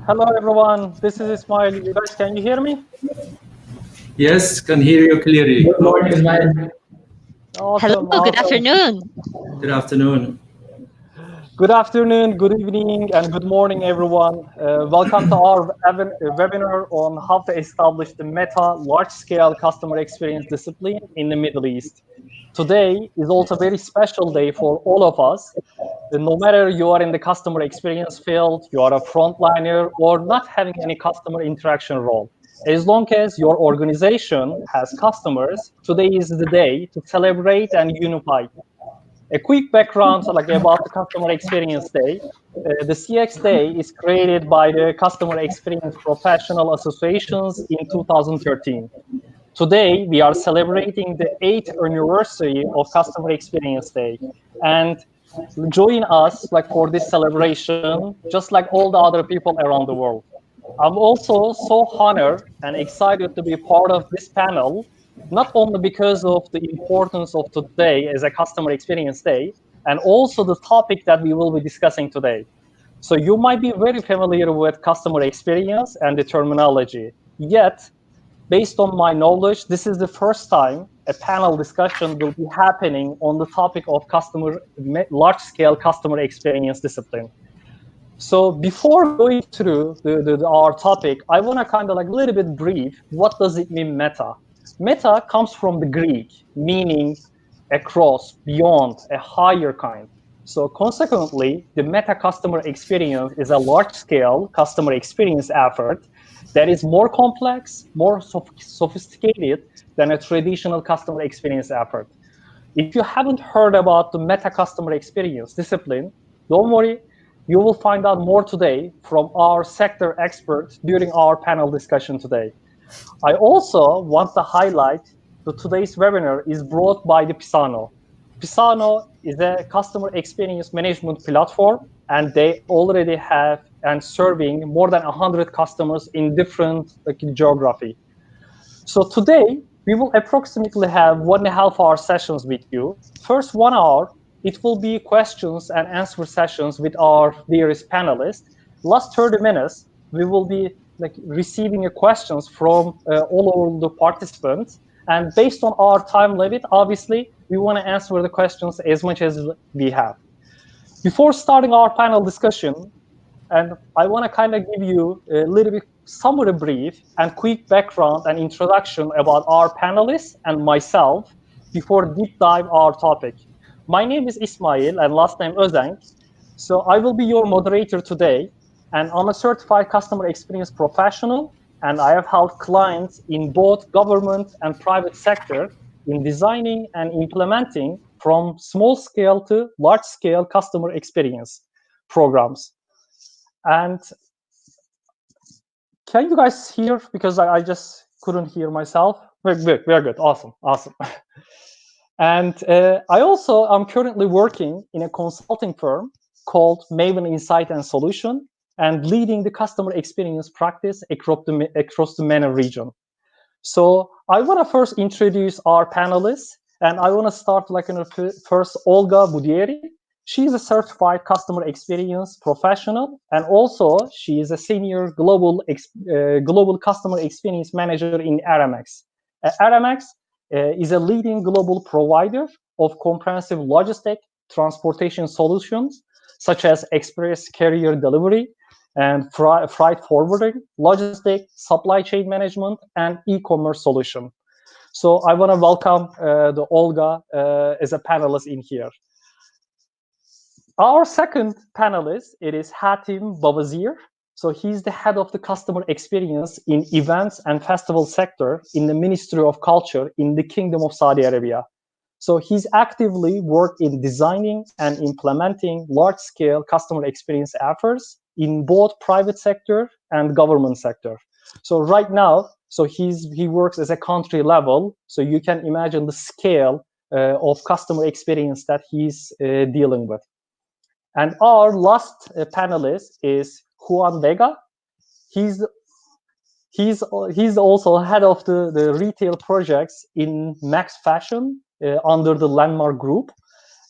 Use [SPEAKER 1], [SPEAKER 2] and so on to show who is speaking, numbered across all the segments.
[SPEAKER 1] Hello, everyone. This is Ismail. You guys, can you hear me?
[SPEAKER 2] Yes, can hear you clearly.
[SPEAKER 3] Good morning, Ismail.
[SPEAKER 1] Awesome,
[SPEAKER 4] Hello, good
[SPEAKER 1] awesome.
[SPEAKER 4] afternoon.
[SPEAKER 2] Good afternoon.
[SPEAKER 1] Good afternoon, good evening, and good morning, everyone. Welcome to our webinar on how to establish the Meta large-scale customer experience discipline in the Middle East. Today is also a very special day for all of us. No matter you are in the customer experience field, you are a frontliner, or not having any customer interaction role. As long as your organization has customers, today is the day to celebrate and unify. A quick background about the Customer Experience Day. The CX Day is created by the Customer Experience Professional Associations in 2013. Today, we are celebrating the 8th anniversary of Customer Experience Day. And join us for this celebration, just like all the other people around the world. I'm also so honored and excited to be part of this panel, not only because of the importance of today as a customer experience day, and also the topic that we will be discussing today. So you might be very familiar with customer experience and the terminology. Yet, based on my knowledge, this is the first time a panel discussion will be happening on the topic of large-scale customer experience discipline. So before going through our topic, I want to kind of a little bit brief. What does it mean, meta? Meta comes from the Greek, meaning across, beyond, a higher kind. So consequently, the meta customer experience is a large-scale customer experience effort that is more complex, more sophisticated than a traditional customer experience effort. If you haven't heard about the meta customer experience discipline, don't worry, you will find out more today from our sector experts during our panel discussion today. I also want to highlight that today's webinar is brought by the Pisano. Pisano is a customer experience management platform, and they already have and serving more than 100 customers in different geography. So today, we will approximately have 1.5 hour sessions with you. First 1 hour, it will be questions and answer sessions with our dearest panelists. Last 30 minutes, we will be receiving questions from all of the participants. And based on our time limit, obviously, we want to answer the questions as much as we have. Before starting our panel discussion, and I want to kind of give you a little bit summary brief and quick background and introduction about our panelists and myself before deep dive our topic. My name is Ismail and last name Özeng. So I will be your moderator today, and I'm a certified customer experience professional, and I have helped clients in both government and private sector in designing and implementing from small scale to large scale customer experience programs. And can you guys hear? Because I just couldn't hear myself. Very good. Awesome. And I also am currently working in a consulting firm called Maven Insight and Solution, and leading the customer experience practice across the MENA region. So I want to first introduce our panelists, and I want to start first Olga Budieri. She's a certified customer experience professional, and also she is a senior global customer experience manager in Aramex. Aramex is a leading global provider of comprehensive logistic transportation solutions, such as express carrier delivery and freight forwarding, logistic, supply chain management, and e-commerce solution. So I want to welcome the Olga as a panelist in here. Our second panelist, it is Hatim Babazir. So he's the head of the customer experience in events and festival sector in the Ministry of Culture in the Kingdom of Saudi Arabia. So he's actively worked in designing and implementing large-scale customer experience efforts in both private sector and government sector. So right now, so he works as a country level. So you can imagine the scale of customer experience that he's dealing with. And our last panelist is Juan Vega. He's also head of the retail projects in Max Fashion under the Landmark Group,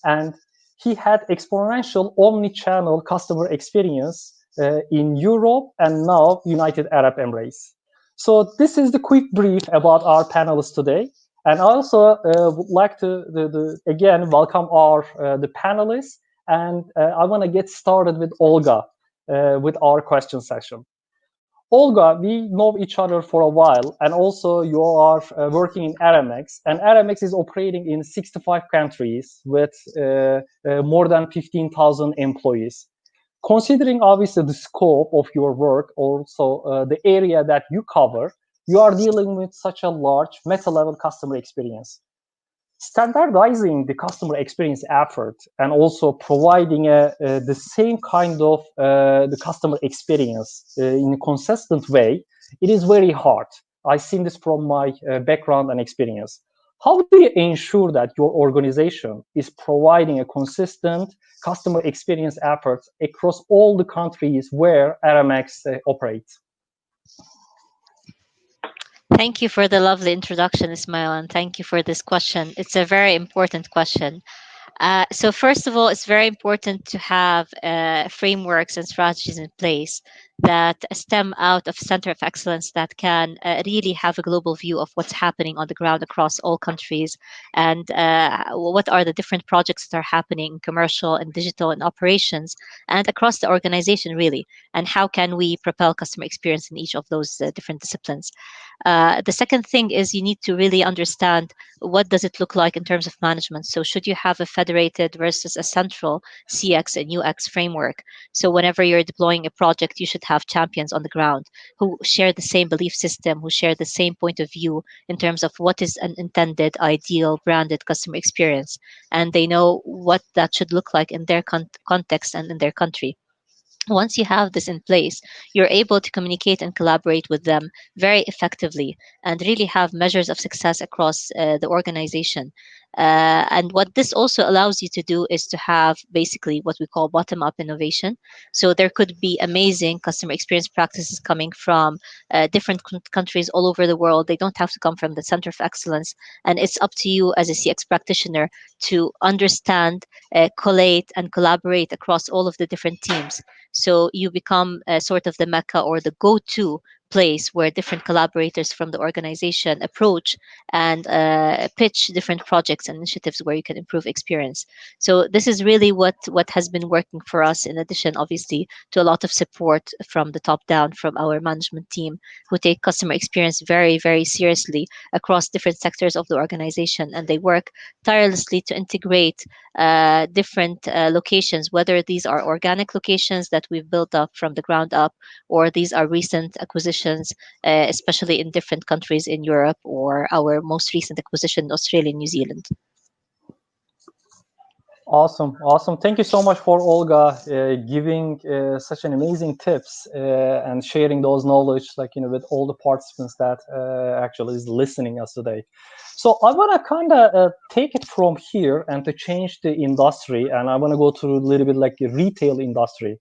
[SPEAKER 1] and he had exponential omni-channel customer experience in Europe, and now United Arab Emirates. So this is the quick brief about our panelists today. And I also would like to again welcome our the panelists. And I want to get started with Olga with our question session. Olga, we know each other for a while, and also you are working in Aramex, and Aramex is operating in 65 countries with more than 15,000 employees. Considering obviously the scope of your work, also the area that you cover, you are dealing with such a large meta-level customer experience. Standardizing the customer experience effort and also providing the same kind of the customer experience in a consistent way, it is very hard. I've seen this from my background and experience. How do you ensure that your organization is providing a consistent customer experience effort across all the countries where Aramex operates?
[SPEAKER 3] Thank you for the lovely introduction, Ismail, and thank you for this question. It's a very important question. So first of all, it's very important to have frameworks and strategies in place that stem out of center of excellence that can really have a global view of what's happening on the ground across all countries, and what are the different projects that are happening in commercial and digital and operations and across the organization really, and how can we propel customer experience in each of those different disciplines. The second thing is you need to really understand what does it look like in terms of management. So should you have a federated versus a central CX and UX framework? So whenever you're deploying a project, you should have champions on the ground who share the same belief system, who share the same point of view in terms of what is an intended, ideal, branded customer experience. And they know what that should look like in their context and in their country. Once you have this in place, you're able to communicate and collaborate with them very effectively and really have measures of success across the organization. And what this also allows you to do is to have basically what we call bottom-up innovation. So there could be amazing customer experience practices coming from different countries all over the world. They don't have to come from the center of excellence. And it's up to you as a CX practitioner to understand, collate, and collaborate across all of the different teams. So you become sort of the mecca or the go-to place where different collaborators from the organization approach and pitch different projects and initiatives where you can improve experience. So this is really what has been working for us, in addition, obviously, to a lot of support from the top down from our management team, who take customer experience very, very seriously across different sectors of the organization. And they work tirelessly to integrate different locations, whether these are organic locations that we've built up from the ground up, or these are recent acquisitions, especially in different countries in Europe, or our most recent acquisition in Australia and New Zealand.
[SPEAKER 1] Awesome. Thank you so much for Olga giving such an amazing tips and sharing those knowledge, with all the participants that actually is listening us today. So I want to kind of take it from here and to change the industry, and I want to go to a little bit like the retail industry.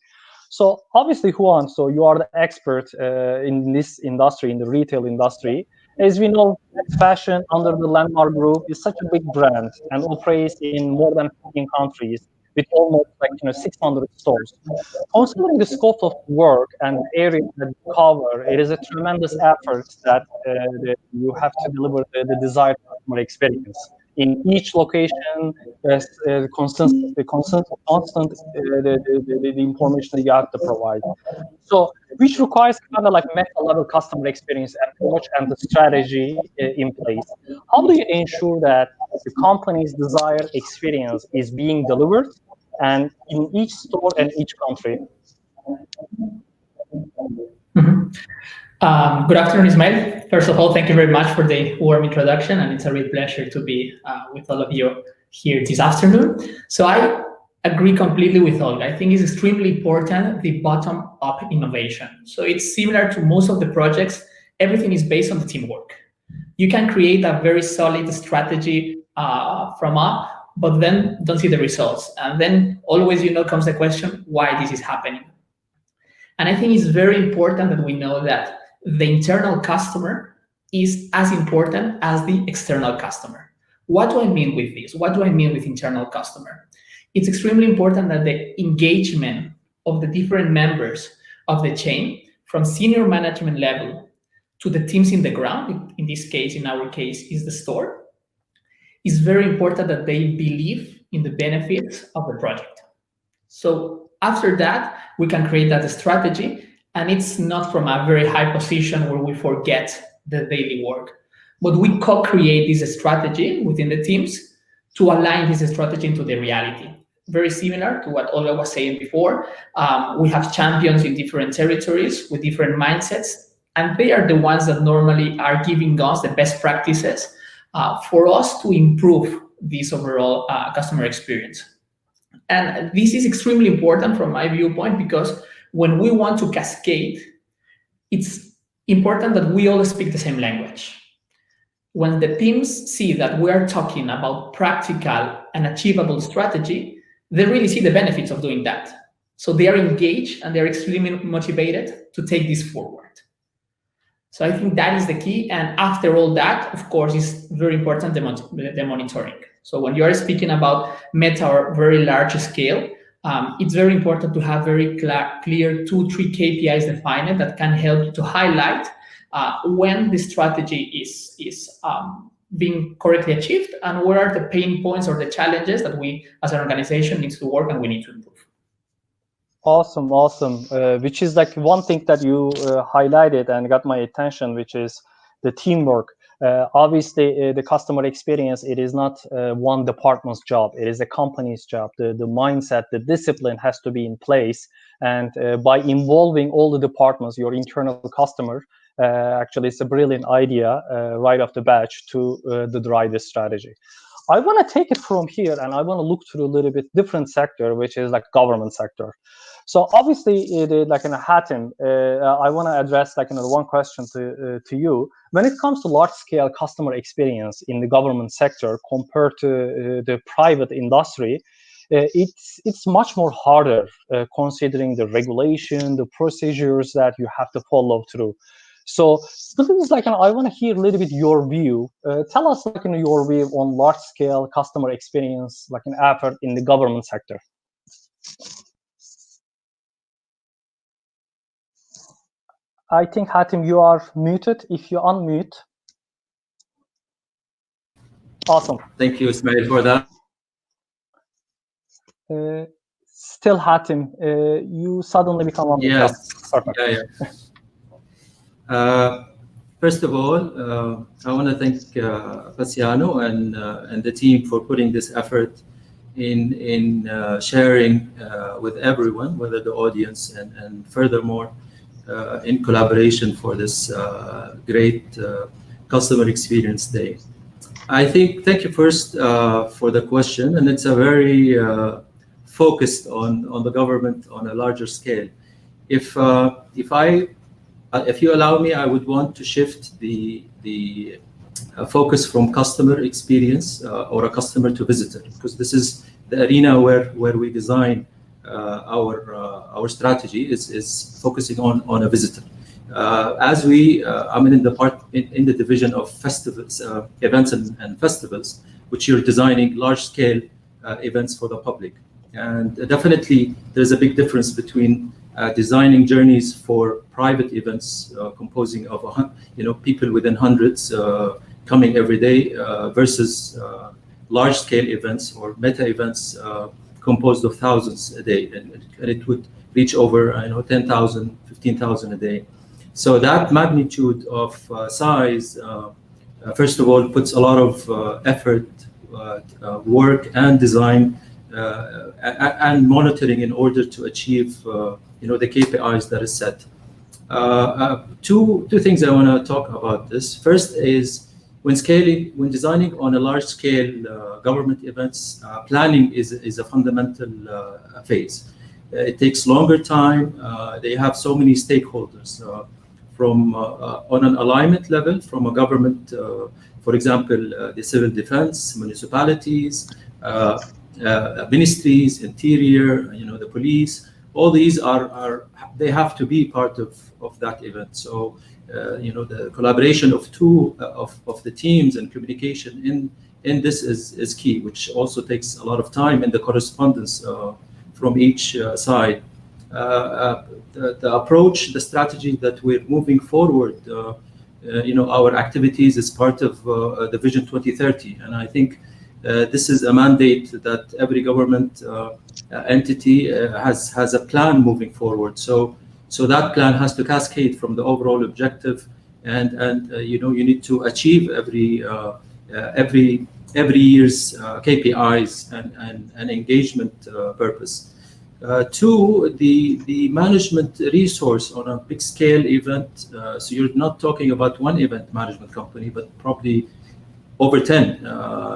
[SPEAKER 1] So obviously, Juan, so you are the expert in this industry, in the retail industry. As we know, fashion under the Landmark Group is such a big brand and operates in more than 15 countries with almost 600 stores. Considering the scope of work and the area that you cover, it is a tremendous effort that you have to deliver the desired customer experience in each location. Constant the information that you have to provide. So, which requires kind of like meta-level customer experience approach and the strategy in place. How do you ensure that the company's desired experience is being delivered, and in each store and each country?
[SPEAKER 4] Good afternoon, Ismail. First of all, thank you very much for the warm introduction, and it's a real pleasure to be with all of you here this afternoon. So I agree completely with Olga. I think it's extremely important, the bottom-up innovation. So it's similar to most of the projects. Everything is based on the teamwork. You can create a very solid strategy from up, but then don't see the results. And then always, comes the question, why this is happening? And I think it's very important that we know that the internal customer is as important as the external customer. What do I mean with this? What do I mean with internal customer? It's extremely important that the engagement of the different members of the chain, from senior management level to the teams in the ground, in this case, in our case, is the store, it's very important that they believe in the benefits of the project. So after that, we can create that strategy, and it's not from a very high position where we forget the daily work, but we co-create this strategy within the teams to align this strategy into the reality. Very similar to what Olga was saying before. We have champions in different territories with different mindsets, and they are the ones that normally are giving us the best practices for us to improve this overall customer experience. And this is extremely important from my viewpoint, because when we want to cascade, it's important that we all speak the same language. When the teams see that we are talking about practical and achievable strategy, they really see the benefits of doing that. So they are engaged and they're extremely motivated to take this forward. So I think that is the key. And after all that, of course, is very important, the monitoring. So when you are speaking about meta or very large scale, it's very important to have very clear 2-3 KPIs defined that can help you to highlight when the strategy is being correctly achieved, and where are the pain points or the challenges that we as an organization needs to work and we need to improve.
[SPEAKER 1] Awesome. Which is like one thing that you highlighted and got my attention, which is the teamwork. Obviously, the customer experience, it is not one department's job. It is a company's job. The mindset, the discipline has to be in place. And by involving all the departments, your internal customer, actually, it's a brilliant idea right off the bat to drive this strategy. I want to take it from here, and I want to look through a little bit different sector, which is like government sector. So obviously, like in a Hatem, I want to address like one question to you. When it comes to large-scale customer experience in the government sector compared to the private industry, it's much more harder considering the regulation, the procedures that you have to follow through. So please, like, I want to hear a little bit your view. Tell us, like, your view on large-scale customer experience, like an effort in the government sector. I think, Hatem, you are muted. If you unmute. Awesome.
[SPEAKER 2] Thank you, Ismail, for that.
[SPEAKER 1] Still, Hatem, you suddenly become on the top. Perfect.
[SPEAKER 2] First of all, I want to thank Pisano and the team for putting this effort in sharing with everyone, whether the audience and furthermore in collaboration for this great customer experience day. I think, thank you first for the question, and it's a very focused on the government on a larger scale. If you allow me, I would want to shift the focus from customer experience or a customer to visitor, because this is the arena where we design our strategy is focusing on a visitor. As I'm in the division of festivals, events and festivals, which you're designing large-scale events for the public, and definitely there's a big difference between designing journeys for private events composing of people within hundreds coming every day versus large-scale events or meta events composed of thousands a day, and it would reach over 10,000, 15,000 a day. So that magnitude of size, first of all, puts a lot of effort, work, and design and monitoring in order to achieve the KPIs that is set. Two things I want to talk about this. First is when designing on a large-scale government events, planning is a fundamental phase. It takes longer time. They have so many stakeholders from on an alignment level from a government, for example, the civil defense, municipalities, ministries, interior, the police. All these they have to be part of that event. So the collaboration of the teams and communication in this is key, which also takes a lot of time in the correspondence from each side. the approach, the strategy that we're moving forward, our activities is part of the Vision 2030. And I think this is a mandate that every government entity has a plan moving forward. So that plan has to cascade from the overall objective, and you need to achieve every year's KPIs and engagement purpose. Two, the management resource on a big scale event. So you're not talking about one event management company, but probably over 10,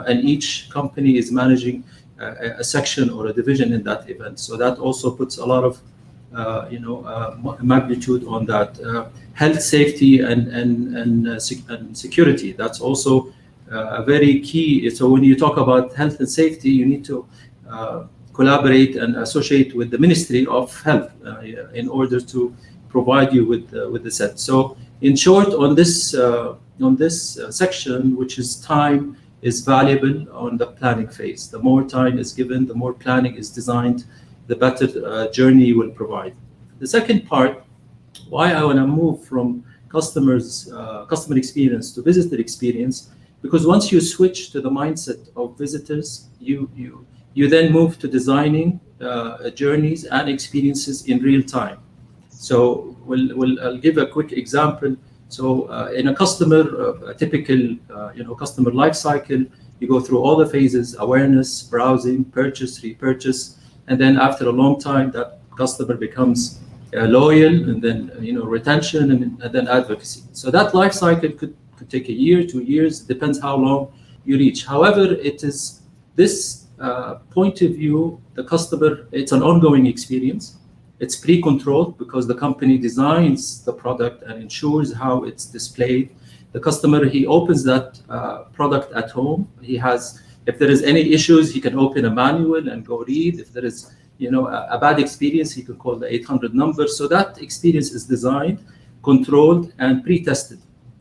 [SPEAKER 2] and each company is managing a section or a division in that event. So that also puts a lot of magnitude on that. Health, safety, and security. That's also a very key. So when you talk about health and safety, you need to collaborate and associate with the Ministry of Health in order to provide you with the set. So in short, on this section, which is time is valuable on the planning phase. The more time is given, the more planning is designed, the better journey you will provide. The second part, why I want to move from customer experience to visitor experience, because once you switch to the mindset of visitors, you then move to designing journeys and experiences in real time. So I'll give a quick example. So in a a typical customer life cycle, you go through all the phases: awareness, browsing, purchase, repurchase, and then after a long time, that customer becomes loyal, and then retention, and then advocacy. So that life cycle could take a year, 2 years, depends how long you reach. However, it is this point of view, the customer, it's an ongoing experience. It's pre-controlled because the company designs the product and ensures how it's displayed. The customer, he opens that product at home. He has, if there is any issues, he can open a manual and go read. If there is a bad experience, he can call the 800 number. So that experience is designed, controlled, and pre-tested.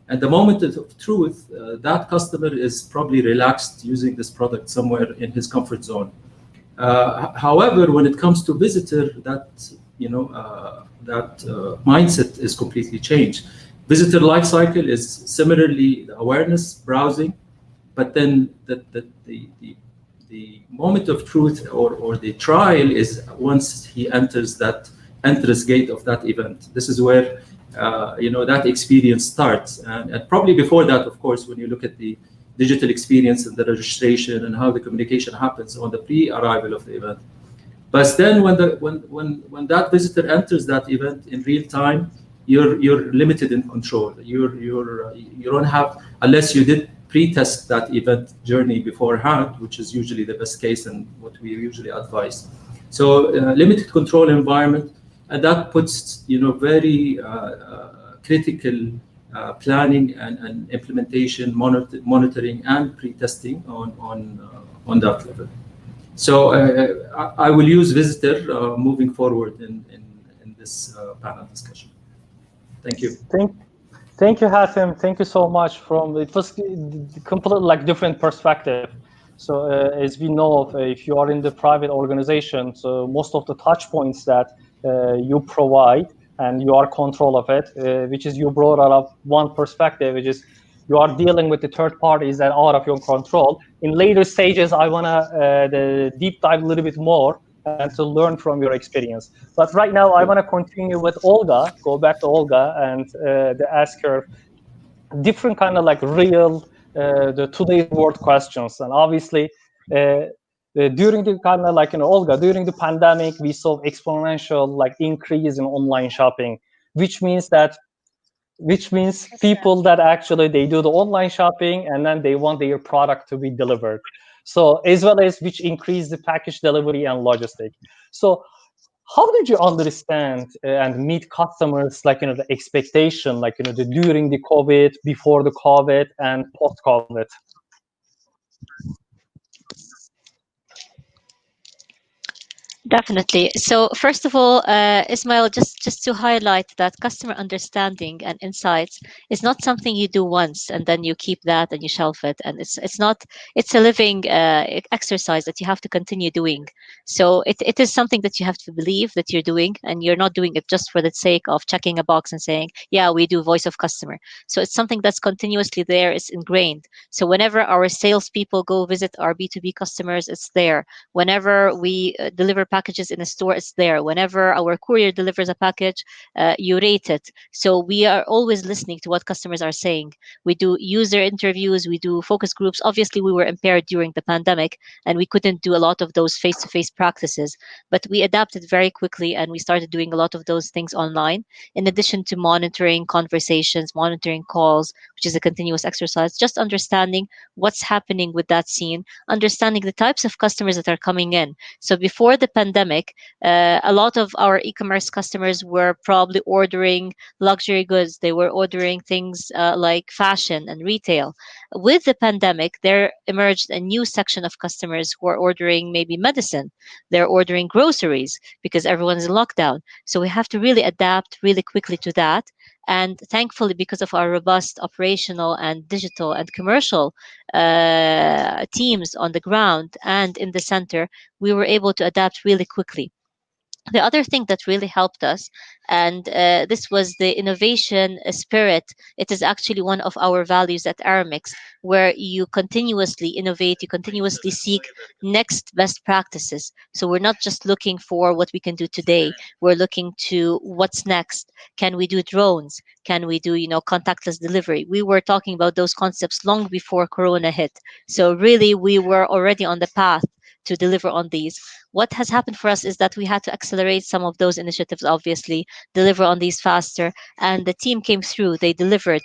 [SPEAKER 2] At the moment of truth, that customer is probably relaxed using this product somewhere in his comfort zone. However, when it comes to visitor, that mindset is completely changed. Visitor life cycle is similarly the awareness, browsing, but then the moment of truth or the trial is once he enters that entrance gate of that event. This is where that experience starts, and probably before that, of course, when you look at the digital experience and the registration and how the communication happens on the pre-arrival of the event. But then when that visitor enters that event in real time, you're limited in control. You don't have, unless you did pre-test that event journey beforehand, which is usually the best case and what we usually advise. So limited control environment. And that puts, very critical planning and implementation, monitoring, and pre-testing on that level. So I will use visitor moving forward in this panel discussion. Thank you.
[SPEAKER 1] Thank you, Hatem. Thank you so much. It was completely different perspective. So as we know, if you are in the private organization, so most of the touch points that you provide and you are control of it, which is you brought up one perspective, which is you are dealing with the third parties that are out of your control. In later stages, I want to deep dive a little bit more and to learn from your experience. But right now, I want to continue with Olga, go back to Olga and ask her different kind of real, the today's world questions. And obviously, during the kind of Olga, during the pandemic, we saw exponential increase in online shopping, which means people that actually they do the online shopping and then they want their product to be delivered. So as well as which increase the package delivery and logistic. So how did you understand and meet customers the expectation during the COVID, before the COVID, and post COVID?
[SPEAKER 3] Definitely. So first of all, Ismail, just to highlight that customer understanding and insights is not something you do once and then you keep that and you shelf it, and it's not. It's a living exercise that you have to continue doing. So it is something that you have to believe that you're doing, and you're not doing it just for the sake of checking a box and saying, yeah, we do voice of customer. So it's something that's continuously there. It's ingrained. So whenever our salespeople go visit our B2B customers, it's there. Whenever we deliver packages in a store, it's there. Whenever our courier delivers a package, you rate it. So we are always listening to what customers are saying. We do user interviews, we do focus groups. Obviously, we were impaired during the pandemic and we couldn't do a lot of those face to face practices, but we adapted very quickly and we started doing a lot of those things online, in addition to monitoring conversations, monitoring calls, which is a continuous exercise, just understanding what's happening with that scene, understanding the types of customers that are coming in. So before the pandemic, a lot of our e-commerce customers were probably ordering luxury goods. They were ordering things like fashion and retail. With the pandemic, there emerged a new section of customers who are ordering maybe medicine. They're ordering groceries because everyone's in lockdown. So we have to really adapt really quickly to that. And thankfully, because of our robust operational and digital and commercial teams on the ground and in the center, we were able to adapt really quickly. The other thing that really helped us, and this was the innovation spirit. It is actually one of our values at Aramex, where you continuously innovate, you continuously seek next best practices. So we're not just looking for what we can do today, we're looking to what's next. Can we do drones? Can we do, contactless delivery? We were talking about those concepts long before Corona hit. So really, we were already on the path to deliver on these. What has happened for us is that we had to accelerate some of those initiatives, obviously, deliver on these faster. And the team came through. They delivered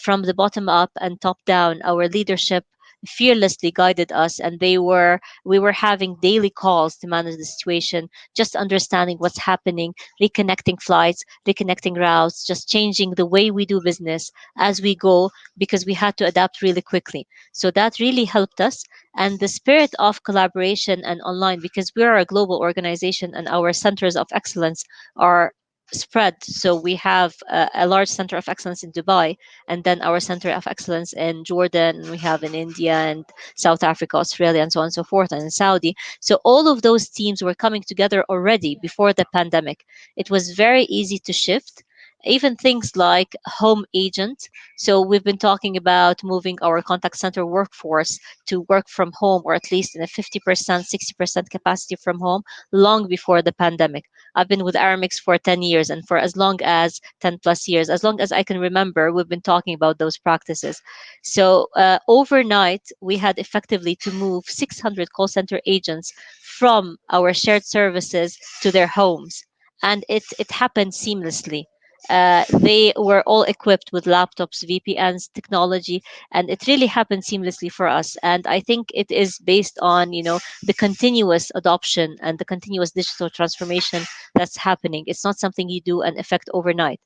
[SPEAKER 3] from the bottom up and top down. Our leadership fearlessly guided us, and we were having daily calls to manage the situation, just understanding what's happening, reconnecting flights, reconnecting routes, just changing the way we do business as we go, because we had to adapt really quickly. So that really helped us. And the spirit of collaboration and online, because we are a global organization and our centers of excellence are spread. So we have a large center of excellence in Dubai, and then our center of excellence in Jordan, and we have in India and South Africa, Australia, and so on and so forth, and in Saudi. So all of those teams were coming together already before the pandemic. It was very easy to shift. Even things like home agent. So we've been talking about moving our contact center workforce to work from home, or at least in a 50%, 60% capacity from home, long before the pandemic. I've been with Aramex for 10 years, and for as long as 10 plus years, as long as I can remember, we've been talking about those practices. So overnight, we had effectively to move 600 call center agents from our shared services to their homes. And it happened seamlessly. They were all equipped with laptops, VPNs, technology, and it really happened seamlessly for us. And I think it is based on the continuous adoption and the continuous digital transformation that's happening. It's not something you do and affect overnight.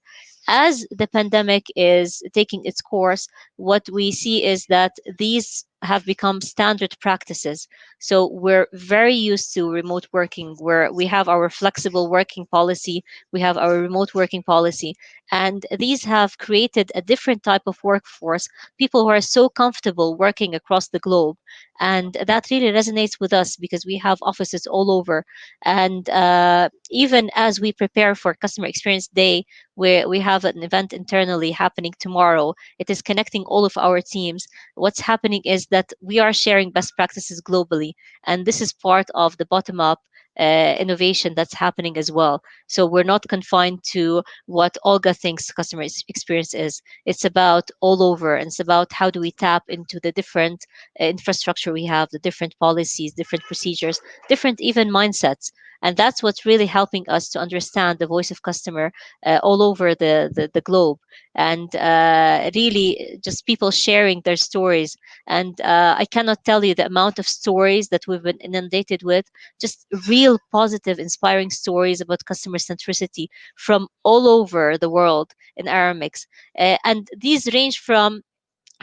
[SPEAKER 3] As the pandemic is taking its course, what we see is that these have become standard practices. So we're very used to remote working, where we have our flexible working policy, we have our remote working policy, and these have created a different type of workforce, people who are so comfortable working across the globe. And that really resonates with us because we have offices all over. And even as we prepare for Customer Experience Day, where we have an event internally happening tomorrow, it is connecting all of our teams. What's happening is that we are sharing best practices globally, and this is part of the bottom up innovation that's happening as well. So we're not confined to what Olga thinks customer experience is. It's about all over, and it's about how do we tap into the different infrastructure we have, the different policies, different procedures, different even mindsets. And that's what's really helping us to understand the voice of customer all over the globe. And really just people sharing their stories. And I cannot tell you the amount of stories that we've been inundated with, just real positive, inspiring stories about customer centricity from all over the world in Aramex. And these range from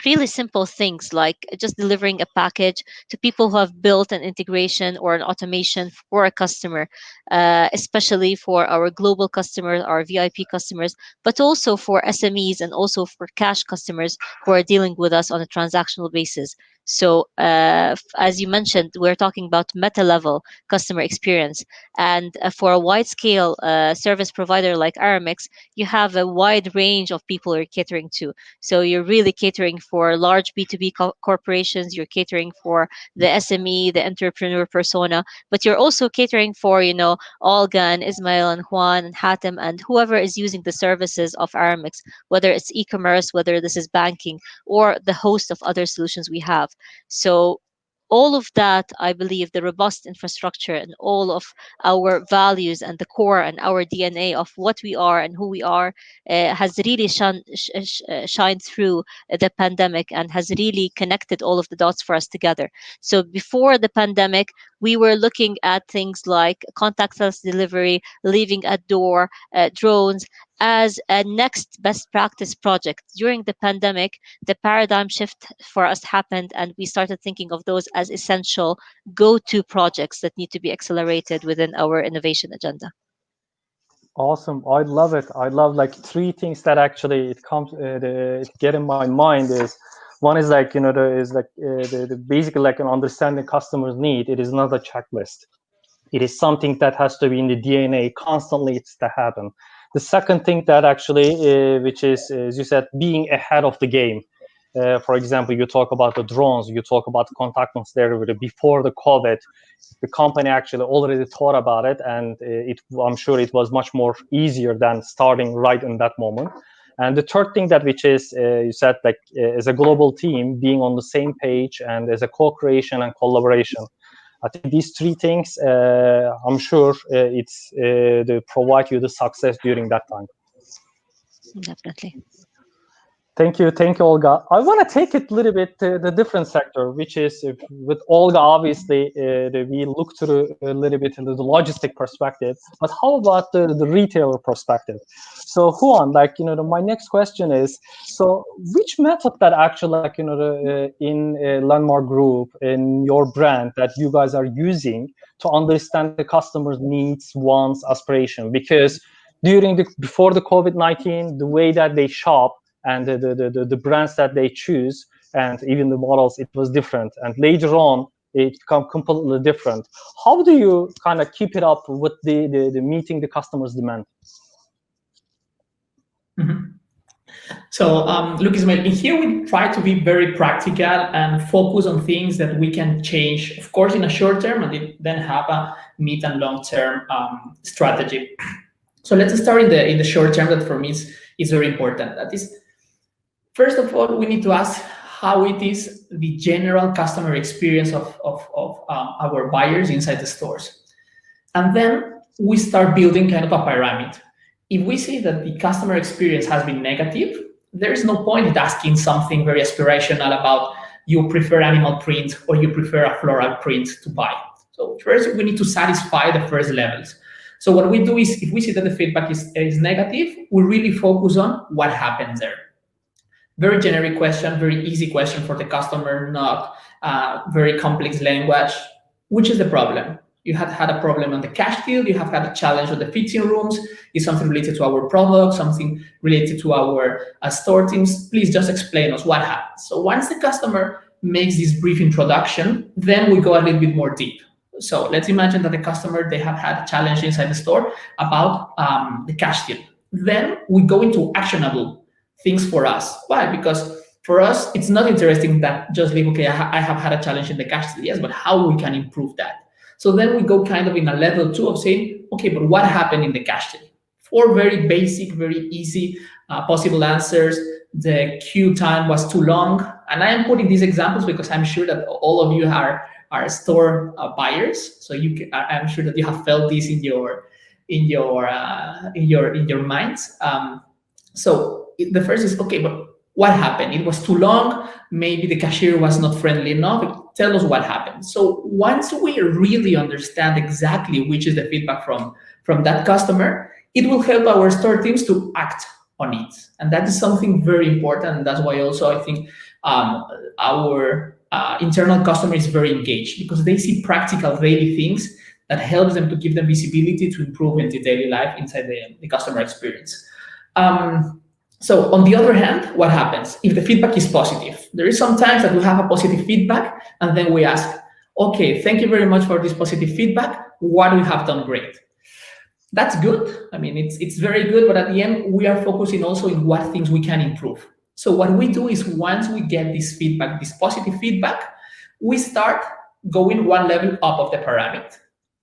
[SPEAKER 3] really simple things like just delivering a package to people who have built an integration or an automation for a customer, especially for our global customers, our VIP customers, but also for SMEs and also for cash customers who are dealing with us on a transactional basis. So, as you mentioned, we're talking about meta level customer experience. And for a wide scale service provider like Aramex, you have a wide range of people you're catering to. So you're really catering for large B2B corporations, you're catering for the SME, the entrepreneur persona, but you're also catering for, Olga and Ismail and Juan and Hatem and whoever is using the services of Aramex, whether it's e-commerce, whether this is banking, or the host of other solutions we have. So all of that, I believe, the robust infrastructure and all of our values and the core and our DNA of what we are and who we are has really shined through the pandemic and has really connected all of the dots for us together. So before the pandemic, we were looking at things like contactless delivery, leaving at door, drones as a next best practice project. During the pandemic, the paradigm shift for us happened, and we started thinking of those as essential go to projects that need to be accelerated within our innovation agenda.
[SPEAKER 1] Awesome. I love it. I love like three things that actually it get in my mind is one is like, the basically like an understanding customers need. It is not a checklist. It is something that has to be in the DNA constantly. It's to happen. The second thing that actually, which is, as you said, being ahead of the game. For example, you talk about the drones, you talk about contactless delivery. Before the COVID, the company actually already thought about it, and I'm sure it was much more easier than starting right in that moment. And the third thing that which is you said like as a global team being on the same page and as a co-creation and collaboration. I think these three things, I'm sure they provide you the success during that time.
[SPEAKER 3] Definitely.
[SPEAKER 1] Thank you, Olga. I want to take it a little bit to the different sector, which is with Olga. Obviously, we look through a little bit into the logistic perspective, but how about the retailer perspective? So, Juan, like my next question is: so, which method that actually, like in Landmark Group, in your brand, that you guys are using to understand the customer's needs, wants, aspiration? Because before the COVID-19, the way that they shop and the brands that they choose and even the models, it was different, and later on it become completely different. How do you kind of keep it up with the meeting the customer's demand?
[SPEAKER 4] Mm-hmm. So look, Ismail, in here we try to be very practical and focus on things that we can change, of course, in a short term, and then have a mid and long term strategy. So let's start in the short term. That for me is very important. That is, first of all, we need to ask how it is the general customer experience of our buyers inside the stores. And then we start building kind of a pyramid. If we see that the customer experience has been negative, there is no point in asking something very aspirational about you prefer animal print or you prefer a floral print to buy. So first, we need to satisfy the first levels. So what we do is, if we see that the feedback is negative, we really focus on what happens there. Very generic question, very easy question for the customer, not very complex language. Which is the problem? You have had a problem on the cash deal, you have had a challenge on the fitting rooms, is something related to our product, something related to our store teams. Please just explain us what happens. So once the customer makes this brief introduction, then we go a little bit more deep. So let's imagine that the customer, they have had a challenge inside the store about the cash deal. Then we go into actionable things for us. Why? Because for us, it's not interesting that just like, okay, I have had a challenge in the cash deal, yes, but how we can improve that. So then we go kind of in a level 2 of saying, okay, but what happened in the cash deal? 4 very basic, very easy possible answers. The queue time was too long. And I am putting these examples because I'm sure that all of you are store buyers. So I'm sure that you have felt this in your minds. So the first is, okay, but what happened? It was too long. Maybe the cashier was not friendly enough. Tell us what happened. So once we really understand exactly which is the feedback from that customer, it will help our store teams to act on it. And that is something very important. And that's why also I think our internal customer is very engaged, because they see practical daily things that helps them to give them visibility to improve in the daily life inside the customer experience. So on the other hand, what happens if the feedback is positive? There is sometimes that we have a positive feedback, and then we ask, okay, thank you very much for this positive feedback. What we have done great. That's good. I mean, it's very good, but at the end, we are focusing also in what things we can improve. So what we do is, once we get this feedback, this positive feedback, we start going one level up of the pyramid.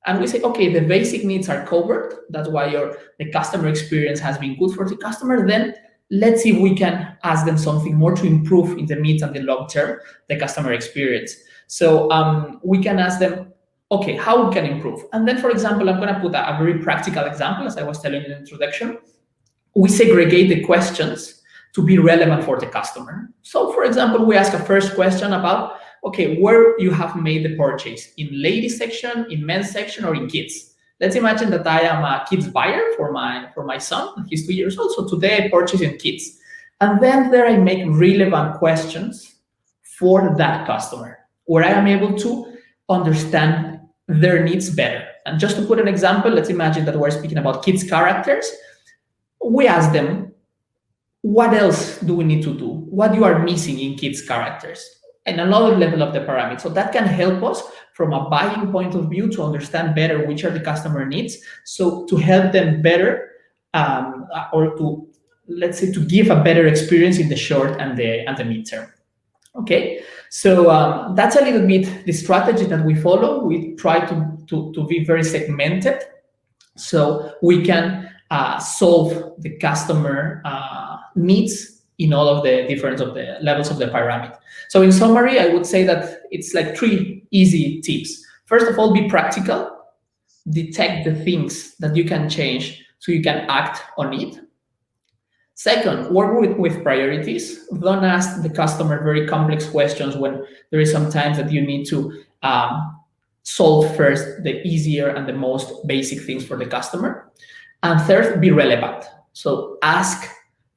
[SPEAKER 4] And we say, okay, the basic needs are covered. That's why the customer experience has been good for the customer. Then let's see if we can ask them something more to improve in the mid and the long term, the customer experience. So we can ask them, okay, how we can improve? And then, for example, I'm going to put a very practical example, as I was telling in the introduction. We segregate the questions to be relevant for the customer. So, for example, we ask a first question about, okay, where you have made the purchase, in ladies section, in men's section, or in kids. Let's imagine that I am a kids buyer for my son. He's 2 years old, so today I purchase in kids. And then there I make relevant questions for that customer, where I am able to understand their needs better. And just to put an example, let's imagine that we're speaking about kids characters. We ask them, what else do we need to do? What you are missing in kids characters? And another level of the pyramid. So that can help us from a buying point of view to understand better which are the customer needs. So to help them better, or to, let's say, to give a better experience in the short and the midterm. Okay, so that's a little bit the strategy that we follow. We try to be very segmented, so we can solve the customer needs in all of the different of the levels of the pyramid. So in summary, I would say that it's like 3 easy tips. First of all, be practical. Detect the things that you can change so you can act on it. Second, work with priorities. Don't ask the customer very complex questions when there is sometimes that you need to solve first the easier and the most basic things for the customer. And third, be relevant. So ask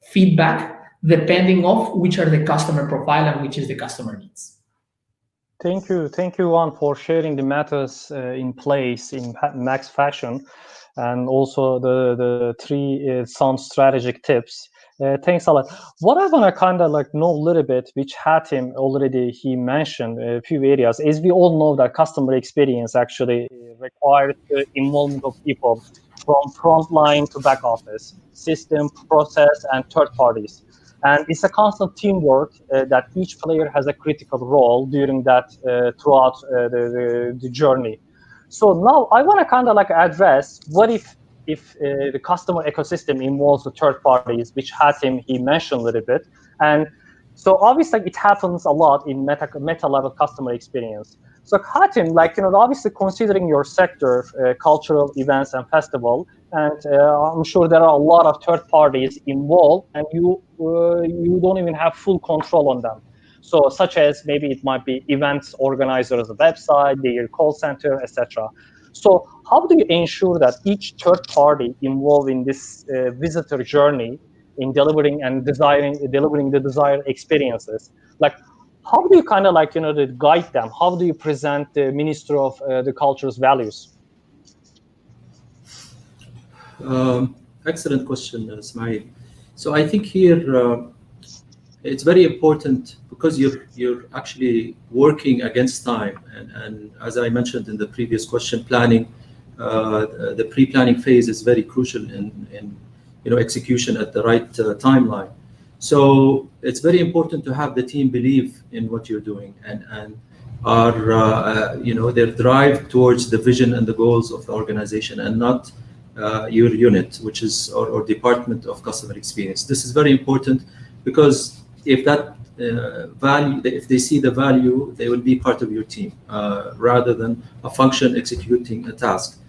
[SPEAKER 4] feedback depending of which are the customer profile and which is the customer needs.
[SPEAKER 1] Thank you, Juan, for sharing the methods in place in max fashion, and also the 3 sound strategic tips. Thanks a lot. What I want to kind of like know a little bit, which Hatim already he mentioned a few areas, is we all know that customer experience actually requires the involvement of people from front line to back office, system, process, and third parties. And it's a constant teamwork that each player has a critical role during that throughout the journey. So now I want to kind of like address what if the customer ecosystem involves the third parties, which Hatim he mentioned a little bit. And so obviously it happens a lot in meta level customer experience. So Hatim, like, obviously considering your sector, cultural events and festival, and I'm sure there are a lot of third parties involved, and you don't even have full control on them. So such as maybe it might be events organizers' website, their call center, etc. So how do you ensure that each third party involved in this visitor journey in delivering the desired experiences, like how do you kind of like, guide them? How do you present the Ministry of the Culture's values?
[SPEAKER 2] Excellent question, Ismail. So I think here it's very important because you're actually working against time, and as I mentioned in the previous question, planning, the pre-planning phase is very crucial in execution at the right timeline. So it's very important to have the team believe in what you're doing and are their drive towards the vision and the goals of the organization, and not your unit, which is or department of customer experience. This is very important because if that if they see the value, they will be part of your team rather than a function executing a task.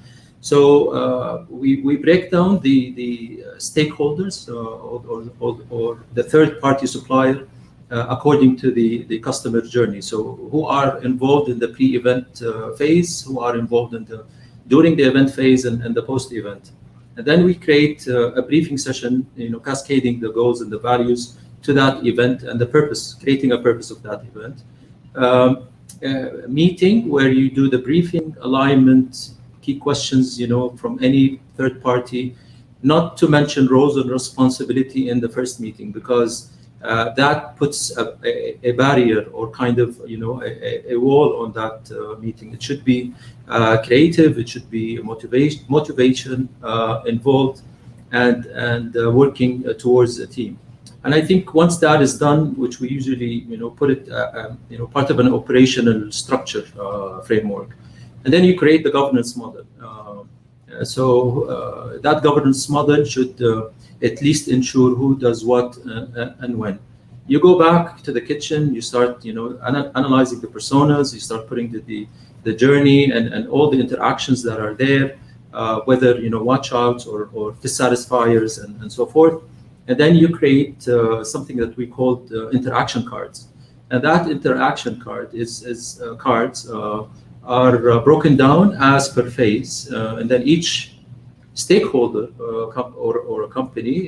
[SPEAKER 2] So we break down the stakeholders or the third-party supplier according to the customer journey. So who are involved in the pre-event phase, who are involved in during the event phase and the post-event. And then we create a briefing session, cascading the goals and the values to that event and the purpose, creating a purpose of that event. Meeting where you do the briefing, alignment, key questions, from any third party, not to mention roles and responsibility in the first meeting, because that puts a barrier or kind of, a wall on that meeting. It should be creative, it should be motivation involved, and working towards a team. And I think once that is done, which we usually, put it, part of an operational structure framework, and then you create the governance model. So that governance model should at least ensure who does what and when. You go back to the kitchen, you start, analyzing the personas, you start putting the journey and all the interactions that are there, whether, watch outs or dissatisfiers and so forth. And then you create something that we call interaction cards. And that interaction card cards are broken down as per phase. And then each stakeholder or a company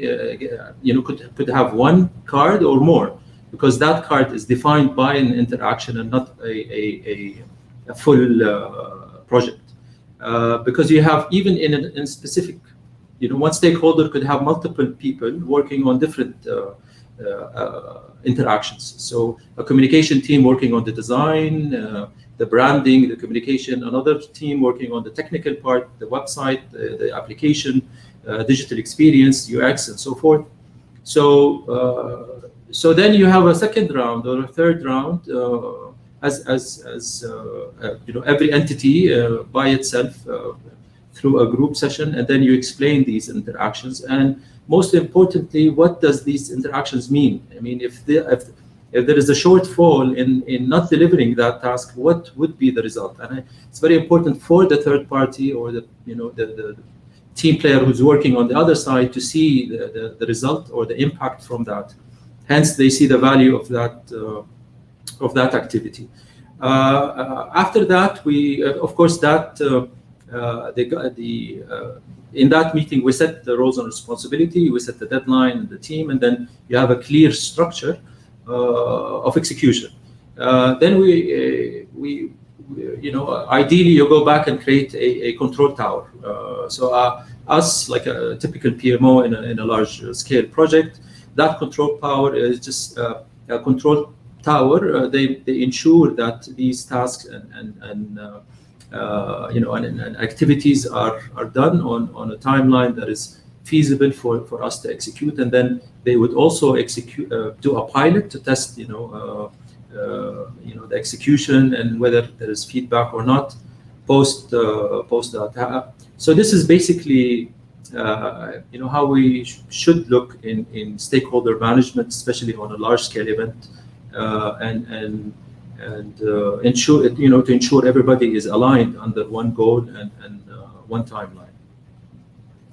[SPEAKER 2] could have one card or more, because that card is defined by an interaction and not a full project. Because you have, even in specific, one stakeholder could have multiple people working on different interactions. So a communication team working on the design, the branding, the communication, another team working on the technical part, the website, the application, digital experience, UX, and so forth. So then you have a second round or a third round, every entity by itself through a group session, and then you explain these interactions. And most importantly, what does these interactions mean? I mean, if there is a shortfall in not delivering that task, what would be the result? And it's very important for the third party or the team player who's working on the other side to see the result or the impact from that. Hence, they see the value of that activity. After that, we of course that. In that meeting, we set the roles and responsibility, we set the deadline and the team, and then you have a clear structure of execution. Then ideally you go back and create a control tower. So us, like a typical PMO in a large scale project, that control tower is just a control tower. They ensure that these tasks and activities are done on a timeline that is feasible for us to execute. And then they would also do a pilot to test the execution and whether there is feedback or not post that. So this is basically how we should look in stakeholder management, especially on a large scale event, and ensure to ensure everybody is aligned under one goal and one timeline.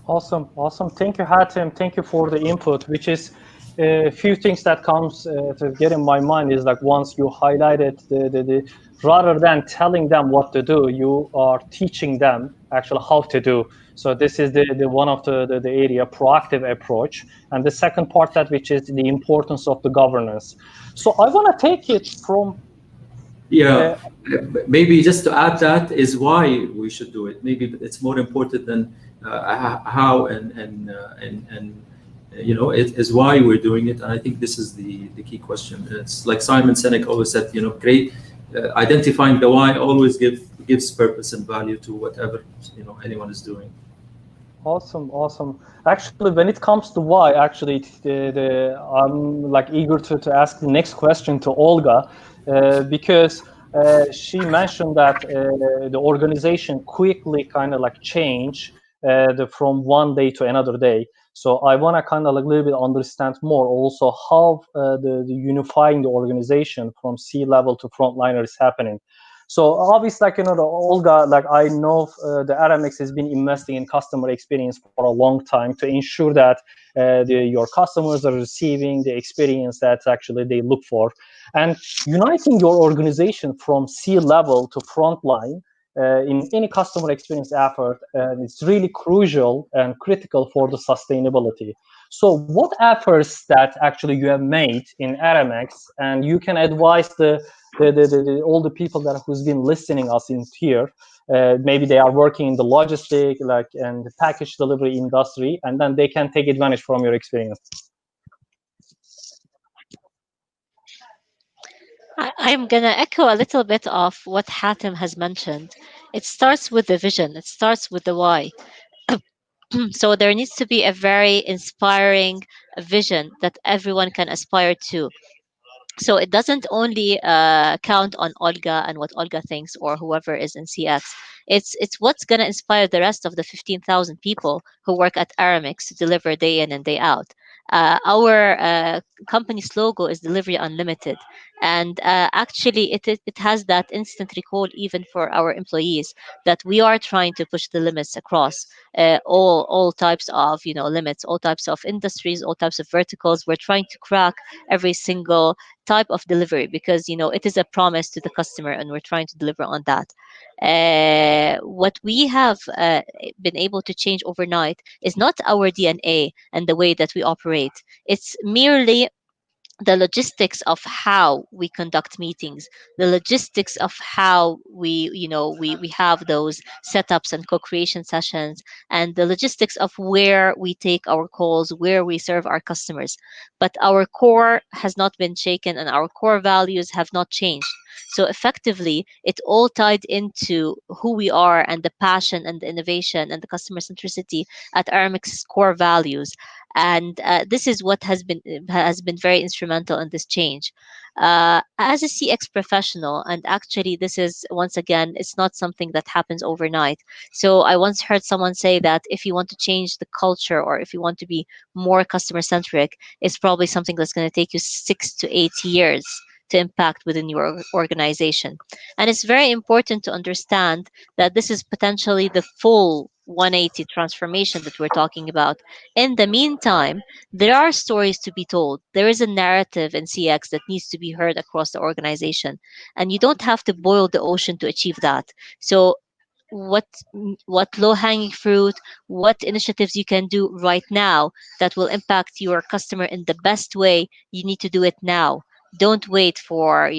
[SPEAKER 1] Awesome. Thank you, Hatem. Thank you for the input, which is a few things that comes to get in my mind is like, once you highlighted the rather than telling them what to do, you are teaching them actually how to do. So this is the one of the area, proactive approach. And the second part, that which is the importance of the governance. So I want to take it from
[SPEAKER 2] maybe just to add, that is why we should do it. Maybe it's more important than how and it is why we're doing it. And I think this is the key question. It's like Simon Sinek always said, great identifying the why always gives purpose and value to whatever anyone is doing.
[SPEAKER 1] Awesome. Actually, when it comes to why, actually, I'm like eager to ask the next question to Olga, because she mentioned that the organization quickly kind of like change from one day to another day. So I want to kind of like a little bit understand more also how the unifying the organization from C-level to frontliner is happening. So obviously, like, the Olga, like I know the Aramex has been investing in customer experience for a long time to ensure that your customers are receiving the experience that actually they look for. And uniting your organization from C-level to frontline in any customer experience effort, and it's really crucial and critical for the sustainability. So what efforts that actually you have made in Aramex, and you can advise all the people that who's been listening us in here, maybe they are working in the logistic like and the package delivery industry, and then they can take advantage from your experience.
[SPEAKER 3] I'm going to echo a little bit of what Hatem has mentioned. It starts with the vision, it starts with the why. So there needs to be a very inspiring vision that everyone can aspire to. So it doesn't only count on Olga and what Olga thinks or whoever is in CX. It's what's going to inspire the rest of the 15,000 people who work at Aramex to deliver day in and day out. Our company's logo is Delivery Unlimited, and actually it has that instant recall even for our employees that we are trying to push the limits across all types of limits, all types of industries, all types of verticals. We're trying to crack every single type of delivery because it is a promise to the customer and we're trying to deliver on that. What we have been able to change overnight is not our DNA and the way that we operate. It's merely the logistics of how we conduct meetings, the logistics of how we have those setups and co-creation sessions, and the logistics of where we take our calls, where we serve our customers. But our core has not been shaken and our core values have not changed. So effectively it all tied into who we are and the passion and the innovation and the customer centricity at Aramex's core values. And this is what has been very instrumental in this change. As a CX professional, and actually this is, once again, it's not something that happens overnight. So I once heard someone say that if you want to change the culture or if you want to be more customer centric, it's probably something that's going to take you 6 to 8 years to impact within your organization. And it's very important to understand that this is potentially the full 180 transformation that we're talking about. In the meantime, there are stories to be told. There is a narrative in CX that needs to be heard across the organization, and you don't have to boil the ocean to achieve that. So what what low hanging fruit, what initiatives you can do right now that will impact your customer in the best way, you need to do it now. Don't wait for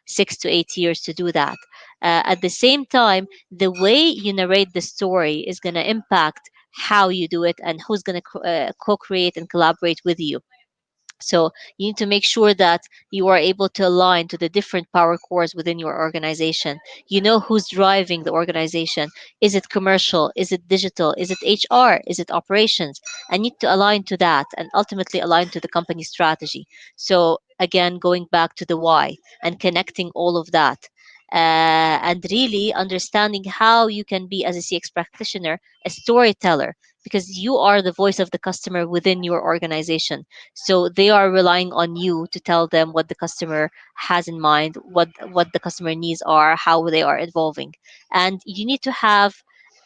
[SPEAKER 3] 6 to 8 years to do that. At the same time, the way you narrate the story is going to impact how you do it and who's going to co-create and collaborate with you. So you need to make sure that you are able to align to the different power cores within your organization. You know who's driving the organization. Is it commercial? Is it digital? Is it HR? Is it operations? I need to align to that and ultimately align to the company strategy. So again, going back to the why and connecting all of that. And really understanding how you can be, as a CX practitioner, a storyteller, because you are the voice of the customer within your organization. So they are relying on you to tell them what the customer has in mind, what the customer needs are, how they are evolving. And you need to have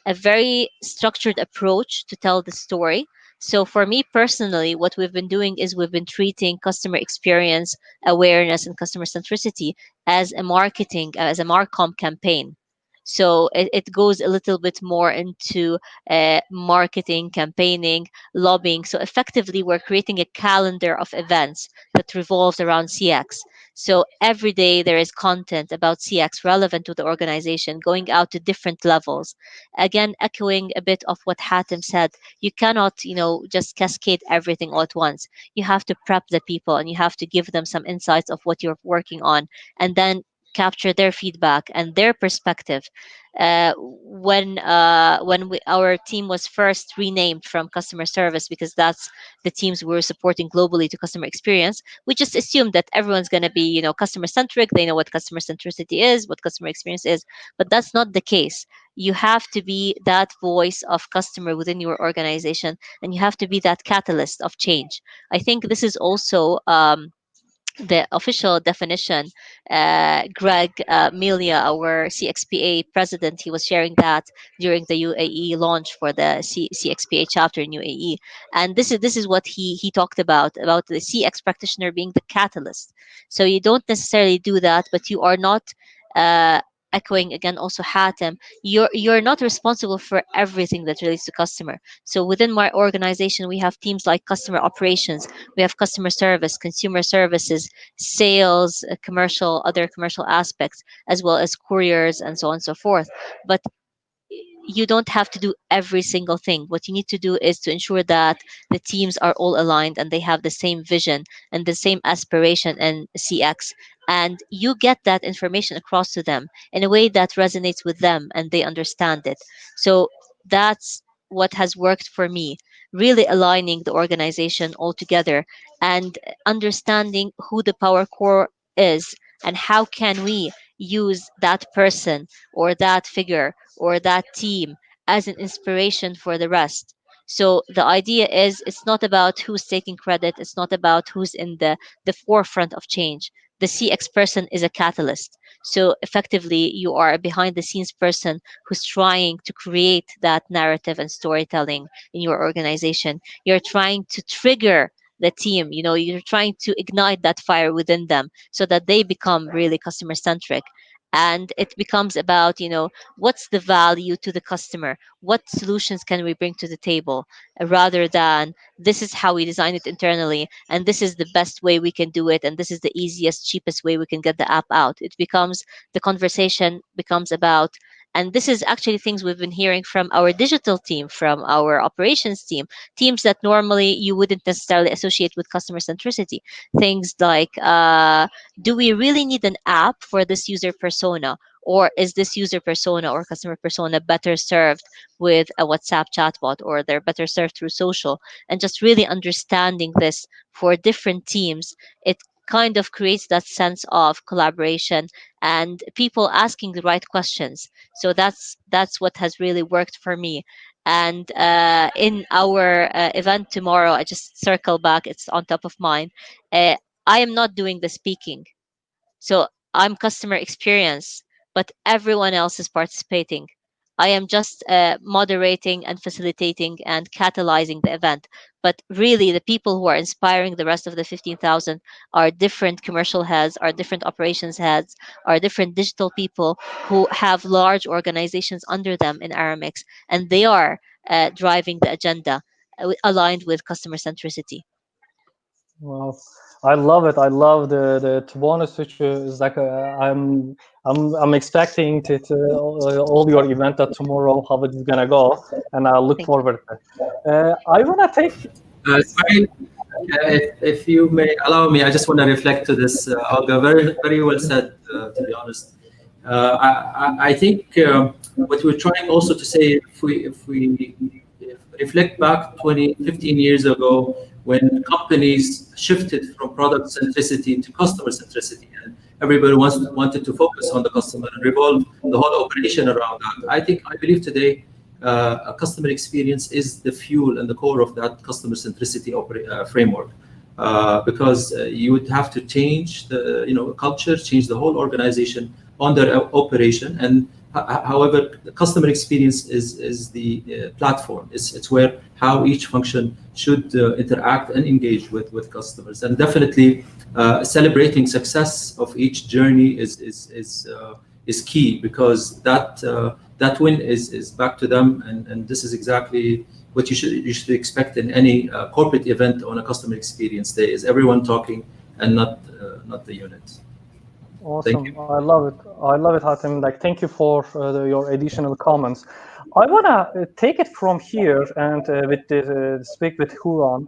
[SPEAKER 3] a very structured approach to tell the story. So for me personally, what we've been doing is we've been treating customer experience, awareness, and customer centricity as a marketing, as a marcom campaign. So it goes a little bit more into marketing, campaigning, lobbying. So effectively, we're creating a calendar of events that revolves around CX. So every day there is content about CX relevant to the organization, going out to different levels. Again, echoing a bit of what Hatem said, you cannot, just cascade everything all at once. You have to prep the people and you have to give them some insights of what you're working on, and then capture their feedback and their perspective. Our team was first renamed from customer service, because that's the teams we were supporting globally, to customer experience, we just assumed that everyone's going to be customer centric. They know what customer centricity is, what customer experience is, but that's not the case. You have to be that voice of customer within your organization, and you have to be that catalyst of change. I think this is also the official definition. Greg Milia, our CXPA president, he was sharing that during the UAE launch for the CXPA chapter in UAE, and this is what he talked about the CX practitioner being the catalyst. So you don't necessarily do that, but you are not. Uh, echoing again also Hatem, you're not responsible for everything that relates to customer. So within my organization, we have teams like customer operations, we have customer service, consumer services, sales, commercial, other commercial aspects, as well as couriers and so on and so forth. But you don't have to do every single thing. What you need to do is to ensure that the teams are all aligned and they have the same vision and the same aspiration and CX. And you get that information across to them in a way that resonates with them and they understand it. So that's what has worked for me, really aligning the organization all together and understanding who the power core is and how can we use that person or that figure or that team as an inspiration for the rest. So the idea is it's not about who's taking credit, it's not about who's in the forefront of change. The CX person is a catalyst. So effectively, you are a behind the scenes person who's trying to create that narrative and storytelling in your organization. You're trying to trigger the team, you're trying to ignite that fire within them so that they become really customer centric. And it becomes about, what's the value to the customer, what solutions can we bring to the table, rather than this is how we design it internally and this is the best way we can do it and this is the easiest cheapest way we can get the app out. It becomes, the conversation becomes about, and this is actually things we've been hearing from our digital team, from our operations team, teams that normally you wouldn't necessarily associate with customer centricity. Things like, do we really need an app for this user persona? Or is this user persona or customer persona better served with a WhatsApp chatbot, or they're better served through social? And just really understanding this for different teams, it kind of creates that sense of collaboration and people asking the right questions. So that's what has really worked for me. And in our event tomorrow, I just circle back, it's on top of mind. uh, I am not doing the speaking. So I'm customer experience, but everyone else is participating. I am just moderating and facilitating and catalyzing the event. But really, the people who are inspiring the rest of the 15,000 are different commercial heads, are different operations heads, are different digital people who have large organizations under them in Aramex, and they are driving the agenda aligned with customer centricity.
[SPEAKER 1] Well, I love it. I love the to be honest, which is like I'm expecting to all your event that tomorrow how it is gonna go, and I look
[SPEAKER 3] Thank you.
[SPEAKER 1] forward to it. I wanna take.
[SPEAKER 2] Sorry, if you may allow me, I just want to reflect to this, Olga. Very, very well said, to be honest. I think what we're trying also to say, if we reflect back 20, 15 years ago, when companies shifted from product centricity to customer centricity, and everybody wanted to focus on the customer and revolve the whole operation around that. I believe today, a customer experience is the fuel and the core of that customer centricity framework, because you would have to change the culture, change the whole organization on their operation. And however, the customer experience is the platform. It's where how each function should interact and engage with customers. And definitely, celebrating success of each journey is key, because that win is back to them, and this is exactly what you should expect in any corporate event on a customer experience day, is everyone talking and not the unit.
[SPEAKER 1] Awesome. I love it. I love it, Hatem. Like, thank you for your additional comments. I want to take it from here and speak with Huron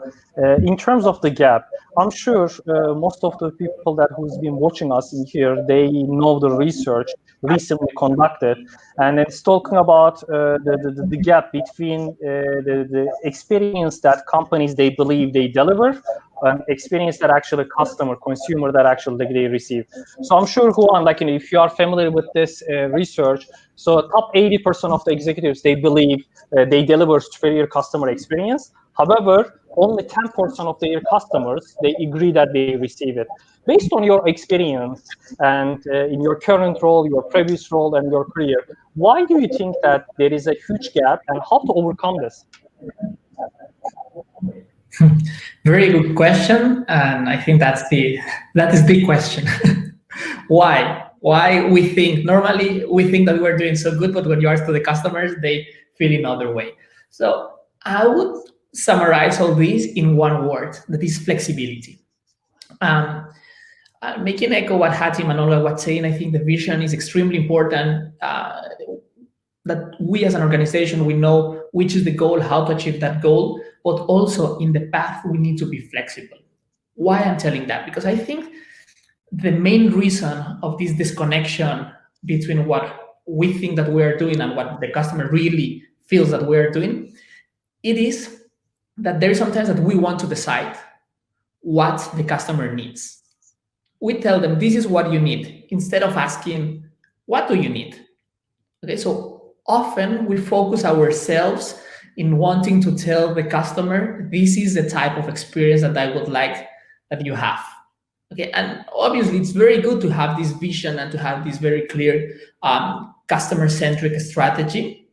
[SPEAKER 1] in terms of the gap. I'm sure most of the people that who's been watching us in here, they know the research recently conducted, and it's talking about the gap between the experience that companies they believe they deliver and experience that actually consumer that actually they receive. So I'm sure, Juan, like, if you are familiar with this research, so top 80% of the executives, they believe they deliver superior customer experience. However, only 10% of their customers, they agree that they receive it. Based on your experience and in your current role, your previous role, and your career, why do you think that there is a huge gap, and how to overcome this?
[SPEAKER 4] Very good question, and I think that is the question. Why? why we think normally we think that we're doing so good, but when you ask to the customers, they feel another way. So I would summarize all this in one word, that is flexibility. Making echo what Hatim and Olga was saying, I think the vision is extremely important. That we as an organization, we know which is the goal, how to achieve that goal, but also in the path, we need to be flexible. Why I'm telling that? Because I think the main reason of this disconnection between what we think that we are doing and what the customer really feels that we are doing, it is that there is sometimes that we want to decide what the customer needs. We tell them, this is what you need, instead of asking, what do you need? Okay, so often we focus ourselves in wanting to tell the customer, this is the type of experience that I would like that you have. Okay, and obviously it's very good to have this vision and to have this very clear customer-centric strategy.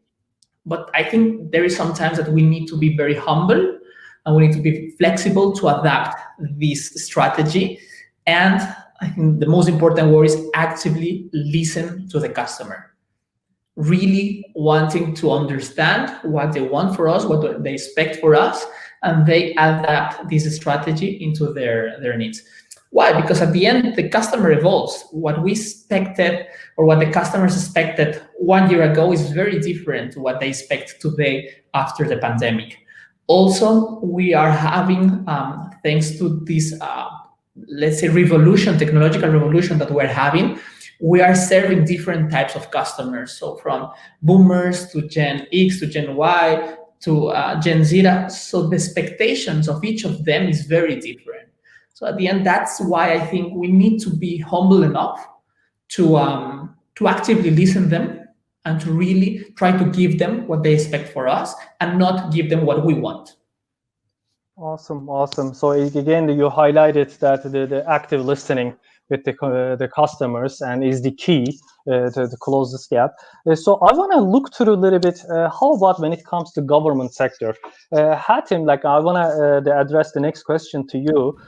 [SPEAKER 4] But I think there is sometimes that we need to be very humble and we need to be flexible to adapt this strategy. And I think the most important word is actively listen to the customer. Really wanting to understand what they want for us, what they expect for us, and they adapt this strategy into their needs. Why? Because at the end, the customer evolves. What we expected or what the customers expected 1 year ago is very different to what they expect today after the pandemic. Also, we are having, thanks to this, let's say, technological revolution that we're having, we are serving different types of customers. So from boomers to Gen X to Gen Y to Gen Z. So the expectations of each of them is very different. So at the end, that's why I think we need to be humble enough to actively listen to them and to really try to give them what they expect for us and not give them what we want.
[SPEAKER 1] Awesome, awesome. So again, you highlighted that the active listening with the customers and is the key to close this gap. So I want to look through a little bit. How about when it comes to government sector? Hatim, I want to address the next question to you.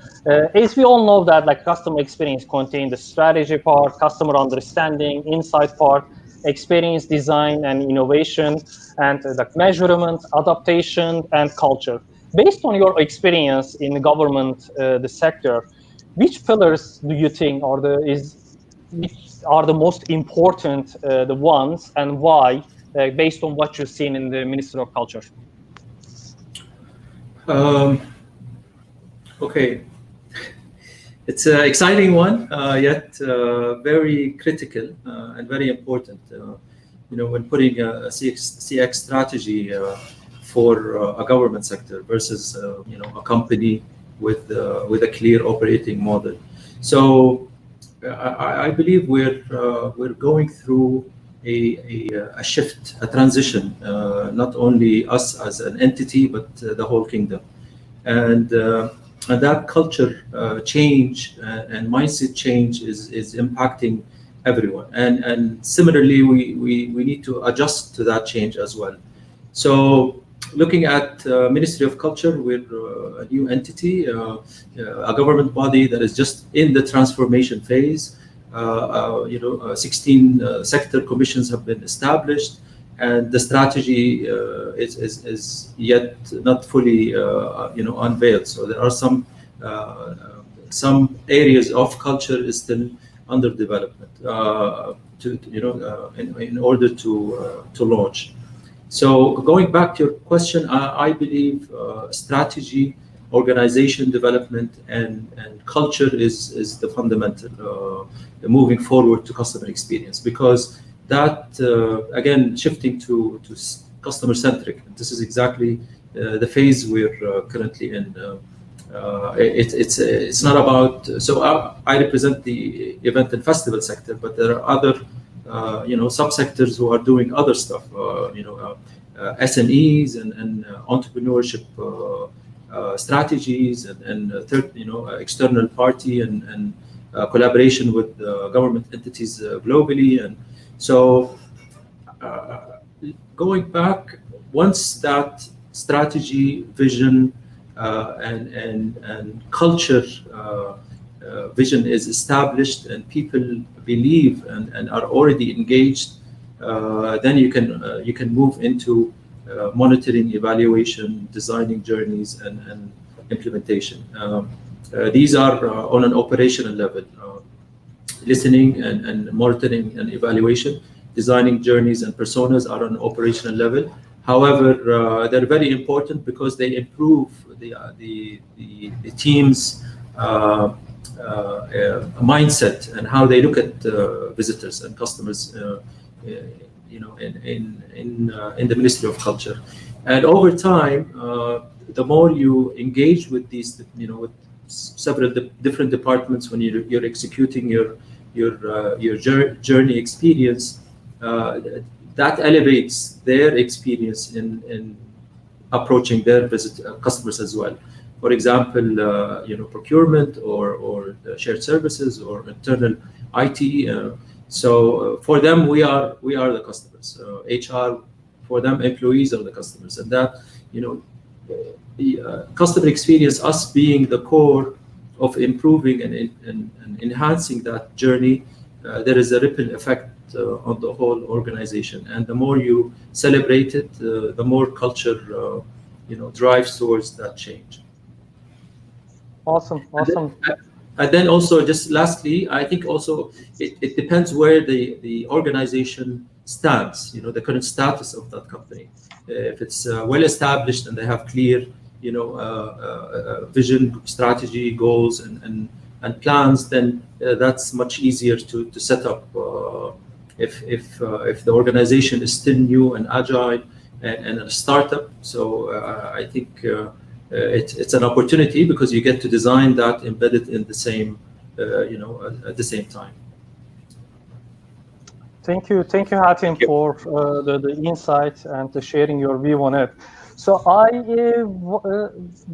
[SPEAKER 1] As we all know that customer experience contains the strategy part, customer understanding, insight part, experience design and innovation, and measurement, adaptation, and culture. Based on your experience in the government, the sector, which pillars do you think which are the most important, the ones, and why, based on what you've seen in the Ministry of Culture?
[SPEAKER 2] Okay, it's an exciting one, yet very critical and very important. When putting a CX strategy for a government sector versus a company with a clear operating model. So I believe we're going through a shift, a transition, not only us as an entity, but the whole kingdom. And that culture change and mindset change is impacting everyone. And similarly, we need to adjust to that change as well. So looking at Ministry of Culture, we're a new entity, a government body that is just in the transformation phase. 16 sector commissions have been established, and the strategy is yet not fully unveiled. So there are some areas of culture is still under development in order to launch. So going back to your question, I believe strategy, organization development, and culture is the fundamental moving forward to customer experience, because that again, shifting to customer centric. This is exactly the phase we're currently in. It's not about. So I represent the event and festival sector, but there are other subsectors who are doing other stuff. SMEs and entrepreneurship strategies and external party and collaboration with government entities globally. And so going back, once that strategy, vision, and culture vision is established and people believe and are already engaged, then you can move into monitoring, evaluation, designing journeys, and implementation. These are on an operational level, listening and monitoring and evaluation. Designing journeys and personas are on an operational level. However, they're very important because they improve the team's mindset and how they look at visitors and customers, in the Ministry of Culture. And over time, the more you engage with these, with several different departments when you're executing your journey experience, that elevates their experience in approaching their customers as well. For example, procurement or shared services or internal IT. So for them, we are the customers. HR, for them, employees are the customers, and that the customer experience, us being the core of improving and enhancing that journey, there is a ripple effect on the whole organization. And the more you celebrate it, the more culture drives towards that change.
[SPEAKER 1] Awesome.
[SPEAKER 2] And then also, just lastly, I think also it depends where the organization stands, the current status of that company. If it's well established and they have clear, vision, strategy, goals, and plans, then that's much easier to set up. If the organization is still new and agile and a startup, so I think it's an opportunity because you get to design that embedded in the same, at the same time.
[SPEAKER 1] Thank you, Hatim, for the insight and the sharing your view on it. So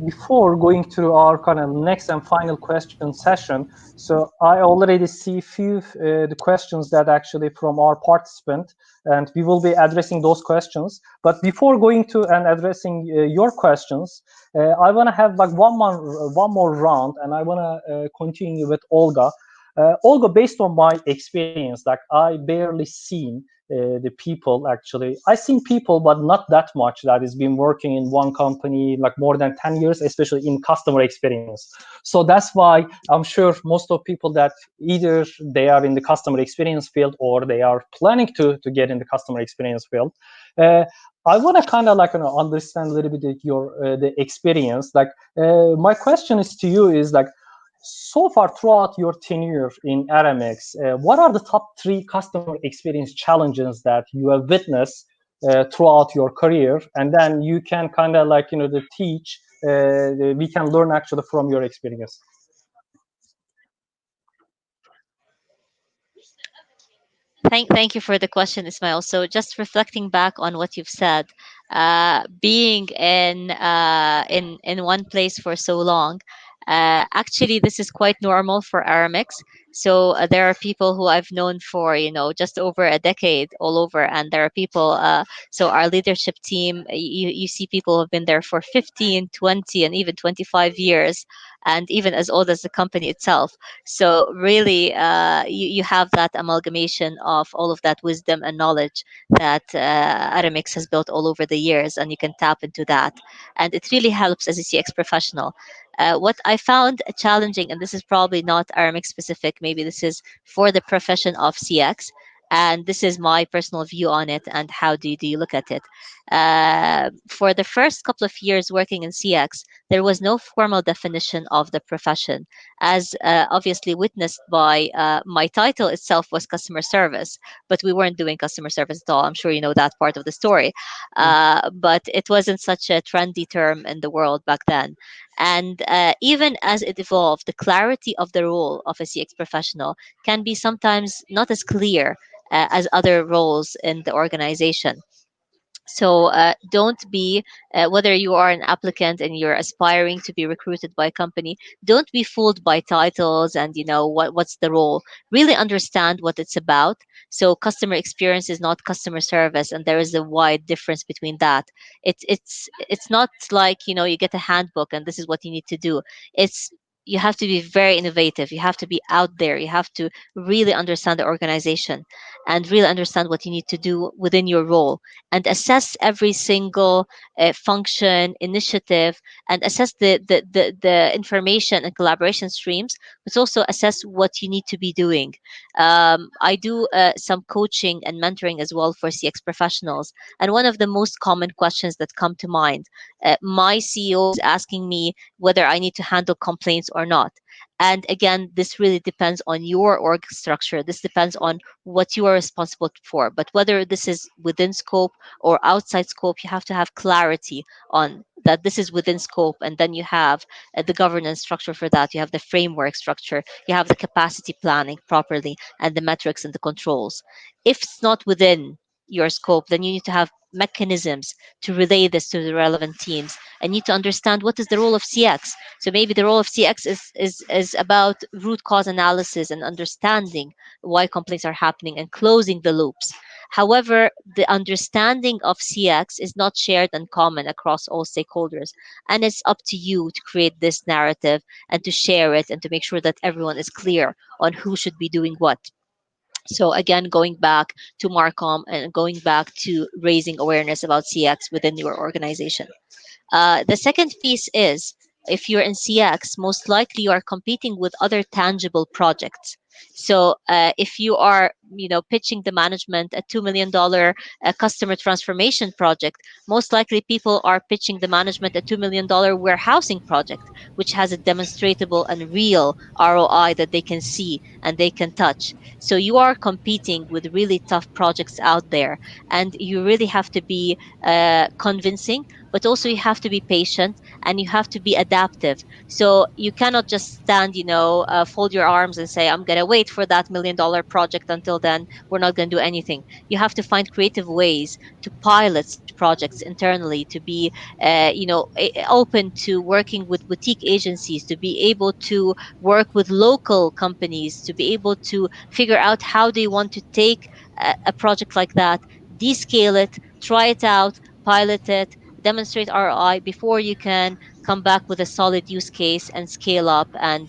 [SPEAKER 1] before going through our kind of next and final question session, so I already see few the questions that actually from our participant, and we will be addressing those questions. But before going to and addressing your questions, I want to have like one more round, and I want to continue with Olga. Olga, based on my experience, like I barely seen the people actually. I seen people, but not that much that has been working in one company like more than 10 years, especially in customer experience. So that's why I'm sure most of people that either they are in the customer experience field or they are planning to get in the customer experience field. I want to kind of like understand a little bit your the experience. Like my question is to you is like, so far throughout your tenure in Aramex, what are the top 3 customer experience challenges that you have witnessed throughout your career? And then you can kind of like, teach, we can learn actually from your experience.
[SPEAKER 3] Thank you for the question, Ismail. So just reflecting back on what you've said, being in one place for so long, actually this is quite normal for Aramex. So there are people who I've known for just over a decade all over, and there are people. So our leadership team, you see people who have been there for 15, 20, and even 25 years, and even as old as the company itself. So really, you have that amalgamation of all of that wisdom and knowledge that Aramex has built all over the years, and you can tap into that. And it really helps as a CX professional. What I found challenging, and this is probably not Aramex specific, maybe this is for the profession of CX, and this is my personal view on it, and how do you look at it? For the first couple of years working in CX, there was no formal definition of the profession, as obviously witnessed by my title itself was customer service, but we weren't doing customer service at all. I'm sure you know that part of the story. But it wasn't such a trendy term in the world back then. And even as it evolved, the clarity of the role of a CX professional can be sometimes not as clear as other roles in the organization. So don't be, whether you are an applicant and you're aspiring to be recruited by a company, don't be fooled by titles and what's the role. Really understand what it's about. So customer experience is not customer service, and there is a wide difference between that. It's not like you get a handbook and this is what you need to do. It's you have to be very innovative. You have to be out there. You have to really understand the organization and really understand what you need to do within your role, and assess every single function, initiative, and assess the information and collaboration streams, but also assess what you need to be doing. I do some coaching and mentoring as well for CX professionals. And one of the most common questions that come to mind, my CEO is asking me whether I need to handle complaints or not. And again, this really depends on your org structure. This depends on what you are responsible for. But whether this is within scope or outside scope, you have to have clarity on that this is within scope. And then you have the governance structure for that. You have the framework structure. You have the capacity planning properly and the metrics and the controls. If it's not within your scope, then you need to have mechanisms to relay this to the relevant teams, and need to understand what is the role of CX. So maybe the role of CX is about root cause analysis and understanding why complaints are happening and closing the loops. However, the understanding of CX is not shared and common across all stakeholders. And it's up to you to create this narrative and to share it and to make sure that everyone is clear on who should be doing what. So again, going back to Marcom and going back to raising awareness about CX within your organization. The second piece is, if you're in CX, most likely you are competing with other tangible projects. So if you are, pitching the management a $2 million customer transformation project, most likely people are pitching the management a $2 million warehousing project, which has a demonstrable and real ROI that they can see and they can touch. So you are competing with really tough projects out there, and you really have to be convincing, but also you have to be patient and you have to be adaptive. So you cannot just stand, fold your arms and say, I'm going to wait for that $1 million project. Until then, we're not going to do anything. You have to find creative ways to pilot such projects internally, to be, open to working with boutique agencies, to be able to work with local companies, to be able to figure out how they want to take a project like that, descale it, try it out, pilot it, demonstrate ROI before you can come back with a solid use case and scale up and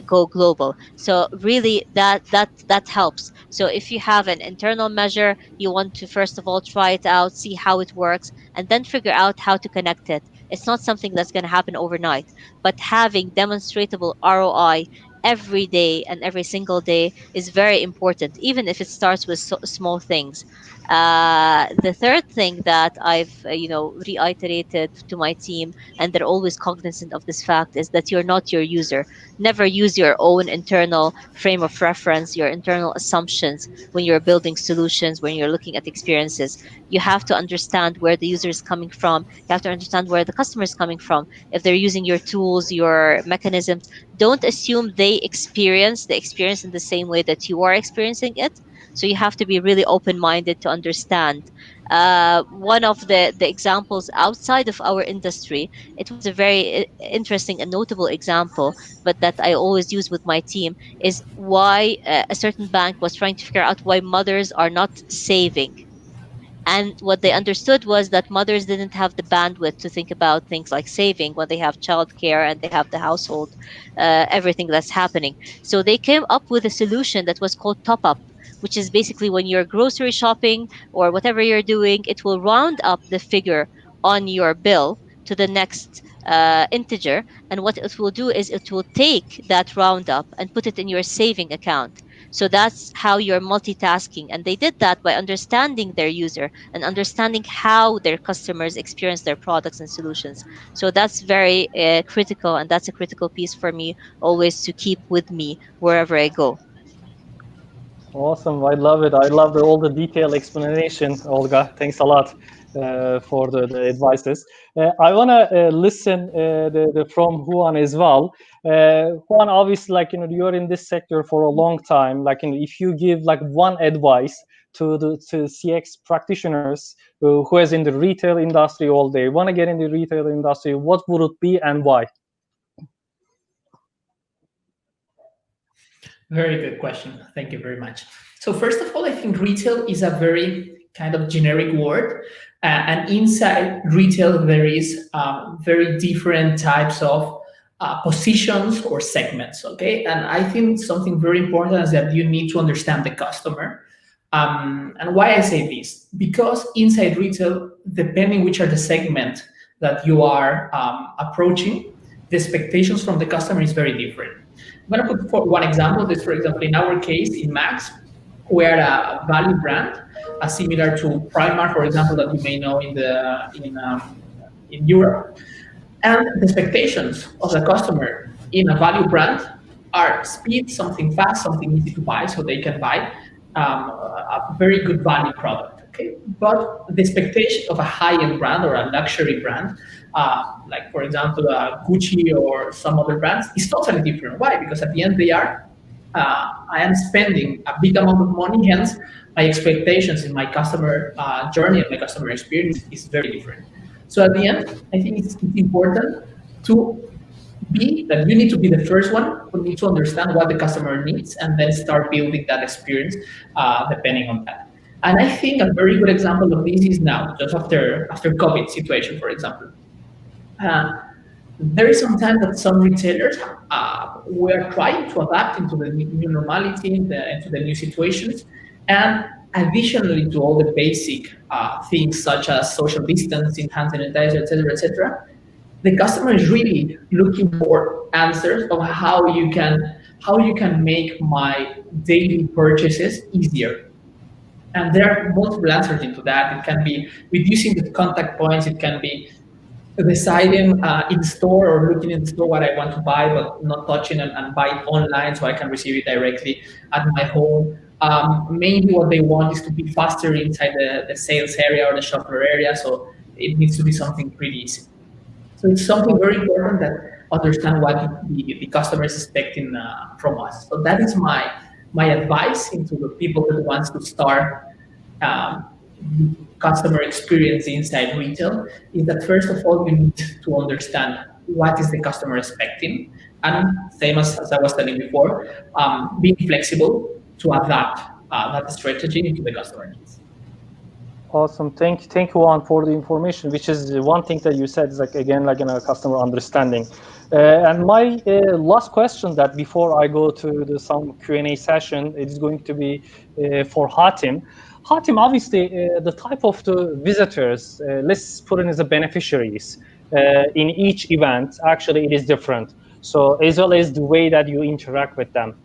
[SPEAKER 3] go global. So really that helps. So if you have an internal measure, you want to first of all try it out, see how it works, and then figure out how to connect it. It's not something that's going to happen overnight, but having demonstrable ROI every day and every single day is very important, even if it starts with small things. The third thing that I've reiterated to my team, and they're always cognizant of this fact, is that you're not your user. Never use your own internal frame of reference, your internal assumptions when you're building solutions, when you're looking at experiences. You have to understand where the user is coming from. You have to understand where the customer is coming from. If they're using your tools, your mechanisms, don't assume they experience the experience in the same way that you are experiencing it. So you have to be really open-minded to understand. One of the examples outside of our industry, it was a very interesting and notable example, but that I always use with my team, is why a certain bank was trying to figure out why mothers are not saving. And what they understood was that mothers didn't have the bandwidth to think about things like saving when they have childcare and they have the household, everything that's happening. So they came up with a solution that was called top up, which is basically when you're grocery shopping or whatever you're doing, it will round up the figure on your bill to the next integer. And what it will do is it will take that roundup and put it in your saving account. So that's how you're multitasking. And they did that by understanding their user and understanding how their customers experience their products and solutions. So that's very critical. And that's a critical piece for me always to keep with me wherever I go.
[SPEAKER 1] Awesome. I love it. I love all the detailed explanation, Olga. Thanks a lot for the advices. I want to listen from Juan as well. Juan, obviously, you're in this sector for a long time. If you give one advice to CX practitioners who is in the retail industry all day, want to get in the retail industry, what would it be and why?
[SPEAKER 4] Very good question. Thank you very much. So first of all, I think retail is a very kind of generic word. And inside retail, there is very different types of positions or segments, okay? And I think something very important is that you need to understand the customer. And why I say this? Because inside retail, depending which are the segment that you are approaching, the expectations from the customer is very different. I'm going to put for one example. This, for example, in our case, in Max, we are a value brand, similar to Primark, for example, that you may know in Europe. And the expectations of the customer in a value brand are speed, something fast, something easy to buy, so they can buy a very good value product. Okay, but the expectation of a high-end brand or a luxury brand, like for example Gucci or some other brands, is totally different. Why? Because at the end I am spending a big amount of money, hence my expectations in my customer journey and my customer experience is very different. So at the end, I think it's important to that you need to be the first one who needs to understand what the customer needs and then start building that experience depending on that. And I think a very good example of this is now, just after COVID situation, for example. There is some time that some retailers were trying to adapt into the new normality, into the new situations, and additionally to all the basic things such as social distancing, hand sanitizer, etc., the customer is really looking for answers of how you can make my daily purchases easier. And there are multiple answers into that. It can be reducing the contact points. It can be deciding in store or looking in the store what I want to buy, but not touching and buy it online so I can receive it directly at my home. Mainly what they want is to be faster inside the sales area or the shopper area, so it needs to be something pretty easy. So it's something very important that understand what the customer is expecting from us. So that is my advice into the people that wants to start customer experience inside retail, is that first of all, you need to understand what is the customer expecting. And same as I was telling before, being flexible to adapt that strategy into the customer needs.
[SPEAKER 1] Awesome. Thank you, Juan, for the information, which is one thing that you said is customer understanding. And my last question that before I go to some Q&A session, it is going to be for Hatim. Hatim, obviously, the type of the visitors, let's put it as the beneficiaries, in each event, actually it is different. So as well as the way that you interact with them.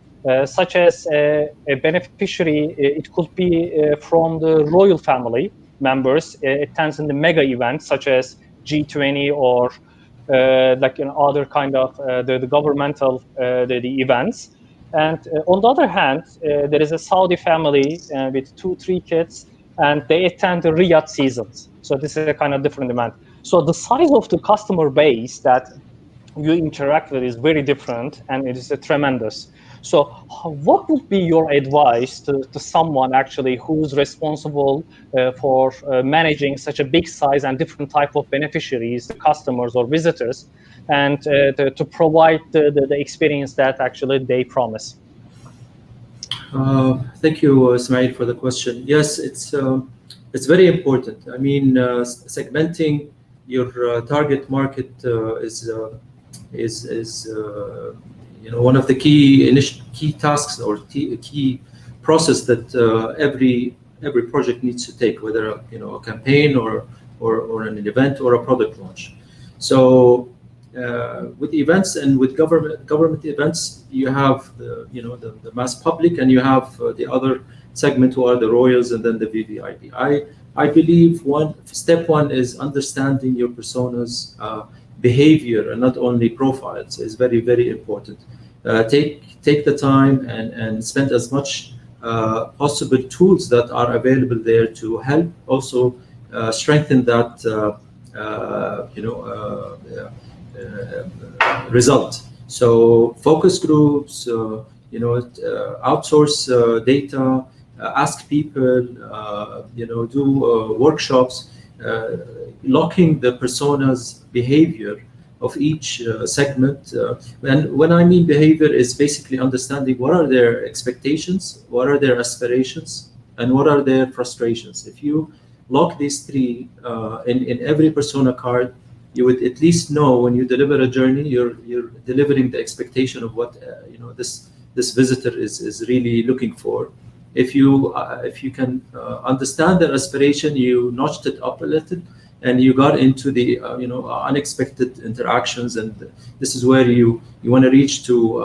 [SPEAKER 1] Such as a beneficiary, it could be from the royal family members. It attends in the mega events such as G20 or other kind of the governmental the events. And on the other hand, there is a Saudi family with 2-3 kids, and they attend the Riyadh seasons. So this is a kind of different demand. So the size of the customer base that you interact with is very different, and it is tremendous. So what would be your advice to someone actually who's responsible for managing such a big size and different type of beneficiaries, the customers or visitors, and to provide the experience that actually they promise?
[SPEAKER 2] Thank you, Ismail, for the question. Yes, it's very important. I mean, segmenting your target market is one of the key tasks or key process that every project needs to take, whether a campaign or an event or a product launch. So with events and with government events, you have the mass public, and you have the other segment who are the royals and then the VVIP. I believe step one is understanding your personas behavior and not only profiles is very, very important. Take the time and spend as much possible tools that are available there to help also strengthen that result. So focus groups, outsource data, ask people, do workshops, locking the personas behavior of each segment. And when I mean behavior, is basically understanding what are their expectations, what are their aspirations, and what are their frustrations. If you lock these three in every persona card, you would at least know when you deliver a journey, you're delivering the expectation of what this visitor is really looking for. If you can understand their aspiration, you notched it up a little, and you got into the unexpected interactions, and this is where you want to reach to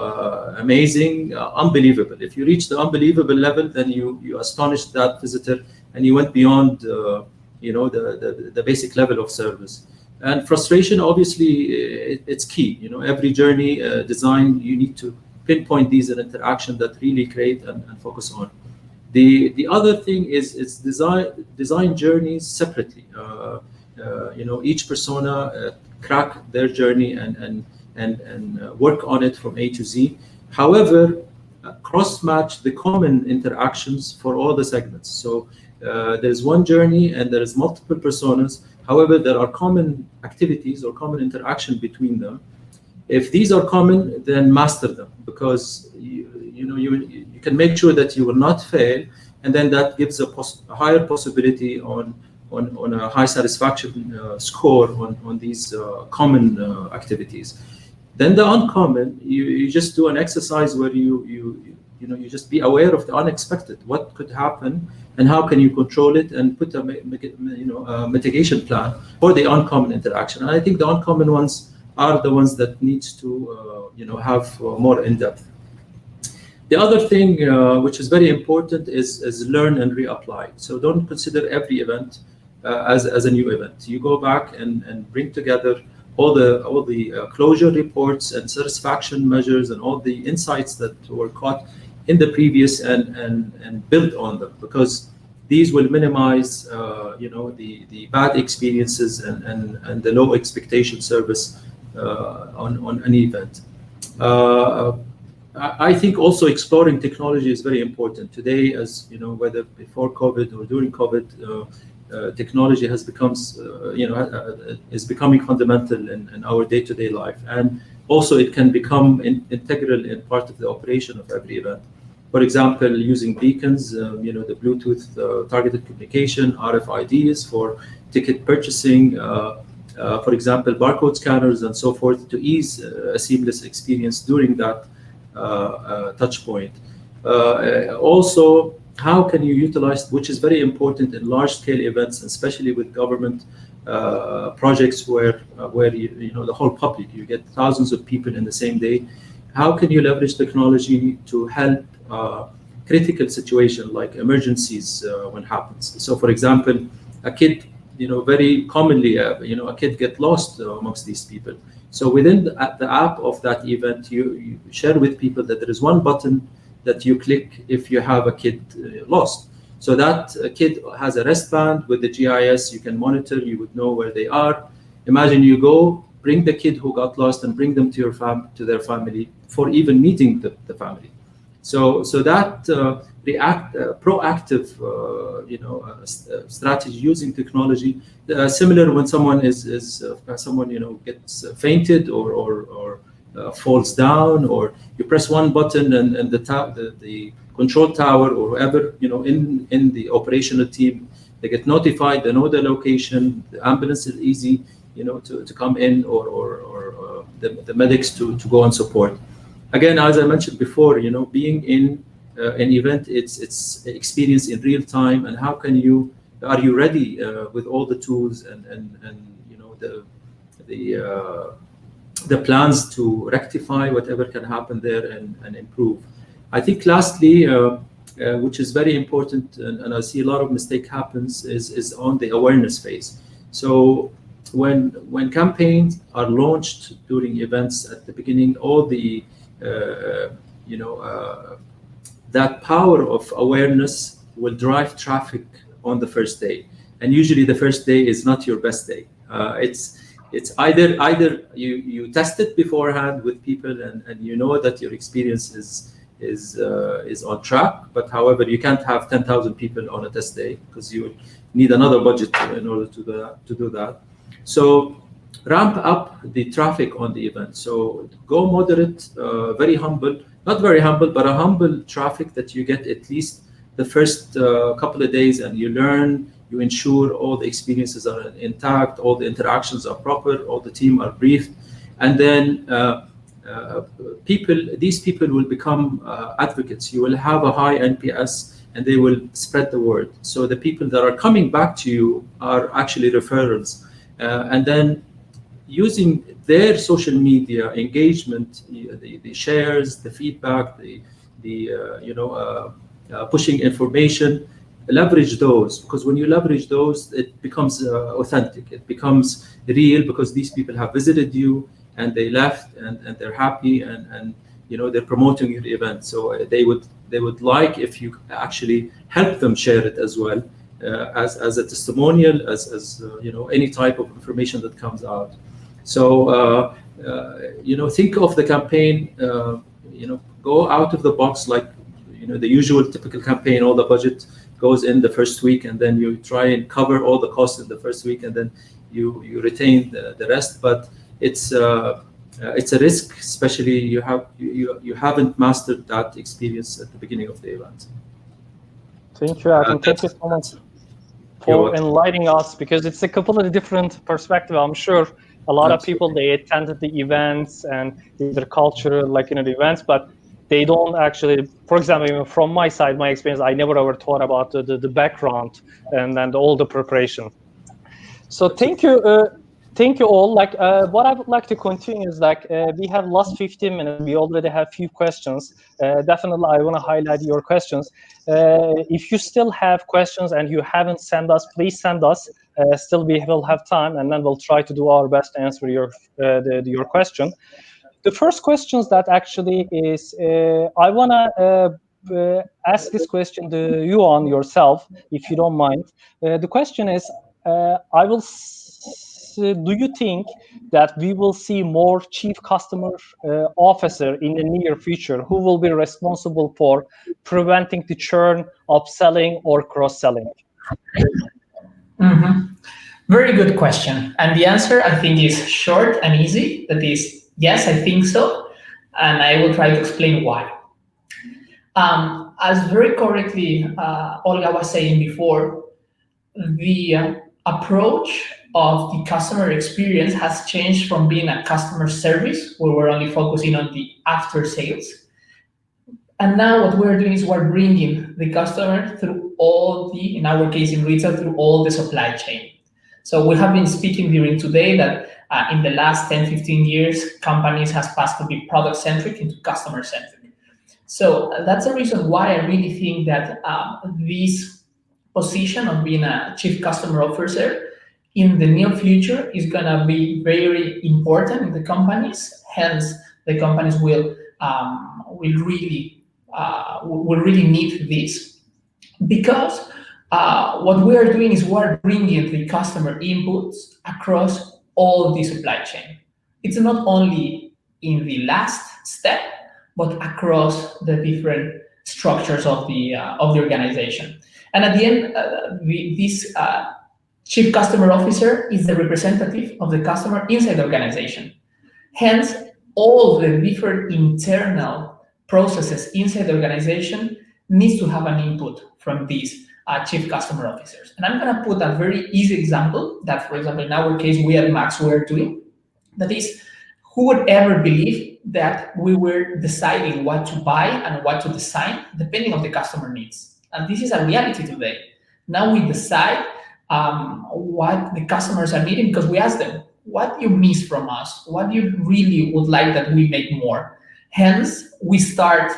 [SPEAKER 2] amazing, unbelievable. If you reach the unbelievable level, then you astonished that visitor, and you went beyond the basic level of service. And frustration, obviously, it's key. Every journey design, you need to pinpoint these interaction that really create and focus on. The other thing is design journeys separately. Each persona crack their journey and work on it from A to Z. However, cross-match the common interactions for all the segments. So there's one journey and there is multiple personas. However, there are common activities or common interaction between them. If these are common, then master them, because you can make sure that you will not fail, and then that gives a higher possibility on a high satisfaction score on these common activities. Then the uncommon, you just do an exercise where you just be aware of the unexpected. What could happen, and how can you control it, and put a mitigation plan for the uncommon interaction. And I think the uncommon ones are the ones that needs to have more in-depth. The other thing which is very important is learn and reapply. So don't consider every event as a new event. You go back and bring together all the closure reports and satisfaction measures and all the insights that were caught in the previous and build on them, because these will minimize the bad experiences and the low expectation service on an event. I think also exploring technology is very important today, as whether before COVID or during COVID. Technology has is becoming fundamental in our day-to-day life, and also it can become integral in part of the operation of every event. For example, using beacons, the Bluetooth targeted communication, RFIDs for ticket purchasing, for example, barcode scanners and so forth, to ease a seamless experience during that touch point. Also, how can you utilize, which is very important in large-scale events, especially with government projects where the whole public, you get thousands of people in the same day. How can you leverage technology to help critical situation like emergencies when happens? So, for example, a kid, very commonly, a kid get lost amongst these people. So within the app of that event, you share with people that there is one button that you click if you have a kid lost. So that kid has a wristband with the GIS, you can monitor, you would know where they are. Imagine you go, bring the kid who got lost and bring them to their family for even meeting the family. So that proactive strategy using technology, similar when someone gets fainted or falls down, or you press one button and the control tower or whoever in the operational team, they get notified, they know the location, the ambulance is easy to come in, or the medics to go and support. Again, as I mentioned before, being in an event, it's experience in real time, and how are you ready with all the tools and the plans to rectify whatever can happen there and improve. I think lastly, which is very important, and I see a lot of mistake happens, is on the awareness phase. So when campaigns are launched during events at the beginning, all the that power of awareness will drive traffic on the first day, and usually the first day is not your best day. It's either you test it beforehand with people and that your experience is on track, but however you can't have 10,000 people on a test day because you need another budget in order to do that. So ramp up the traffic on the event. So go moderate, very humble, not very humble, but a humble traffic that you get at least the first couple of days, and you learn, you ensure all the experiences are intact, all the interactions are proper, all the team are briefed, and then these people will become advocates. You will have a high NPS, and they will spread the word. So the people that are coming back to you are actually referrals, and then using their social media engagement, the shares, the feedback, pushing information, leverage those, because when you leverage those, it becomes authentic, it becomes real, because these people have visited you and they left and they're happy, and they're promoting your event. So they would like if you actually help them share it as well, as a testimonial, as any type of information that comes out. So think of the campaign, go out of the box, like the usual typical campaign. All the budget goes in the first week, and then you try and cover all the costs in the first week, and then you retain the rest. But it's a risk, especially you haven't mastered that experience at the beginning of the event.
[SPEAKER 1] Thank you, Adam. Thank you so much for enlightening us, because it's a completely different perspective. I'm sure a lot of people, they attended the events and their culture, like the events, but they don't actually, for example, from my side, my experience, I never ever thought about the background and all the preparation. So thank you all. Like what I would like to continue is, like we have last 15 minutes. We already have few questions. Definitely, I want to highlight your questions. If you still have questions and you haven't sent us, please send us. Still, we will have time, and then we'll try to do our best to answer your question. The first questions that actually is, I want to ask this question to you on yourself, if you don't mind. The question is, do you think that we will see more chief customer officer in the near future who will be responsible for preventing the churn, upselling, or cross-selling?
[SPEAKER 4] Mm-hmm. Very good question. And the answer, I think, is short and easy. That is, yes, I think so. And I will try to explain why. As very correctly Olga was saying before, the approach of the customer experience has changed from being a customer service, where we're only focusing on the after sales. And now what we're doing is we're bringing the customer through all the, in our case in retail, through all the supply chain. So we have been speaking during today that in the last 10, 15 years, companies has passed to be product-centric into customer-centric. So that's the reason why I really think that this position of being a chief customer officer in the near future is going to be very important in the companies. Hence, the companies will really need this, because what we are doing is we're bringing the customer inputs across all the supply chain. It's not only in the last step, but across the different structures of the organization. And at the end, this chief customer officer is the representative of the customer inside the organization. Hence, all the different internal processes inside the organization needs to have an input from these chief customer officers. And I'm going to put a very easy example that, for example, in our case, we at Max were doing. That is, who would ever believe that we were deciding what to buy and what to design depending on the customer needs? And this is a reality today. Now we decide what the customers are needing, because we ask them, what do you miss from us? What do you really would like that we make more? Hence, we start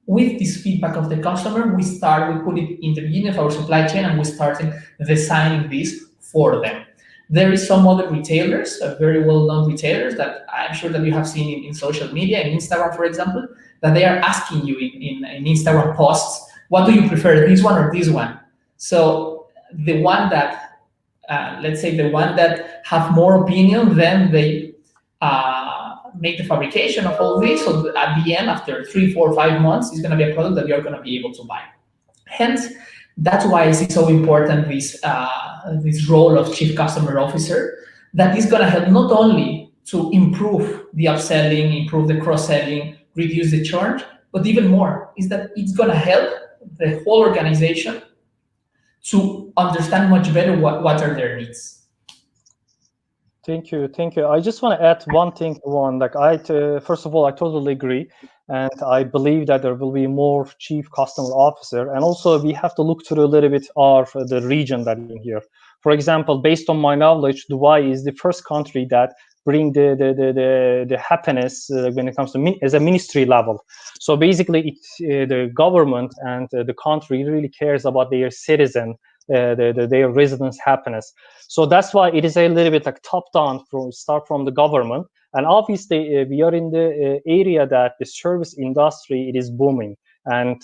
[SPEAKER 4] with this feedback of the customer. We put it in the beginning of our supply chain, and we started designing this for them. There is some other retailers, very well-known retailers that I'm sure that you have seen in social media, in Instagram, for example, that they are asking you in Instagram posts, what do you prefer, this one or this one? So the one that, let's say the one that have more opinion, then they make the fabrication of all this. So at the end, after 3, 4, 5 months, it's going to be a product that you're going to be able to buy. Hence, that's why it's so important, this role of chief customer officer, that is going to help not only to improve the upselling, improve the cross-selling, reduce the churn, but even more is that it's going to help the whole organization to understand much better what are their needs.
[SPEAKER 1] Thank you, thank you. I just want to add one thing. First of all, I totally agree, and I believe that there will be more chief customer officer, and also we have to look through a little bit of the region that in here. For example, based on my knowledge, Dubai is the first country that bring the happiness when it comes to as a ministry level. So basically, the government and the country really cares about their citizen, their residents' happiness. So that's why it is a little bit like top down from the government. And obviously, we are in the area that the service industry, it is booming. And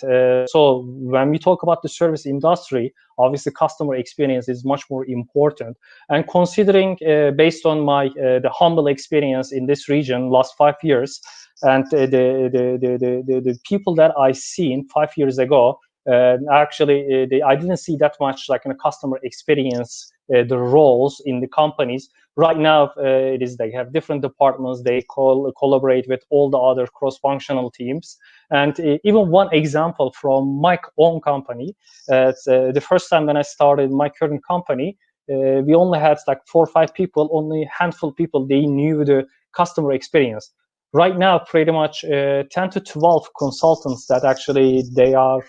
[SPEAKER 1] so when we talk about the service industry, obviously customer experience is much more important. And considering based on my the humble experience in this region last 5 years, and the people that I seen 5 years ago, actually, I didn't see that much like in a customer experience, the roles in the companies. Right now, it is they have different departments. They collaborate with all the other cross-functional teams. And even one example from my own company, the first time when I started my current company, we only had like 4 or 5 people, only a handful of people, they knew the customer experience. Right now, pretty much 10 to 12 consultants that actually they are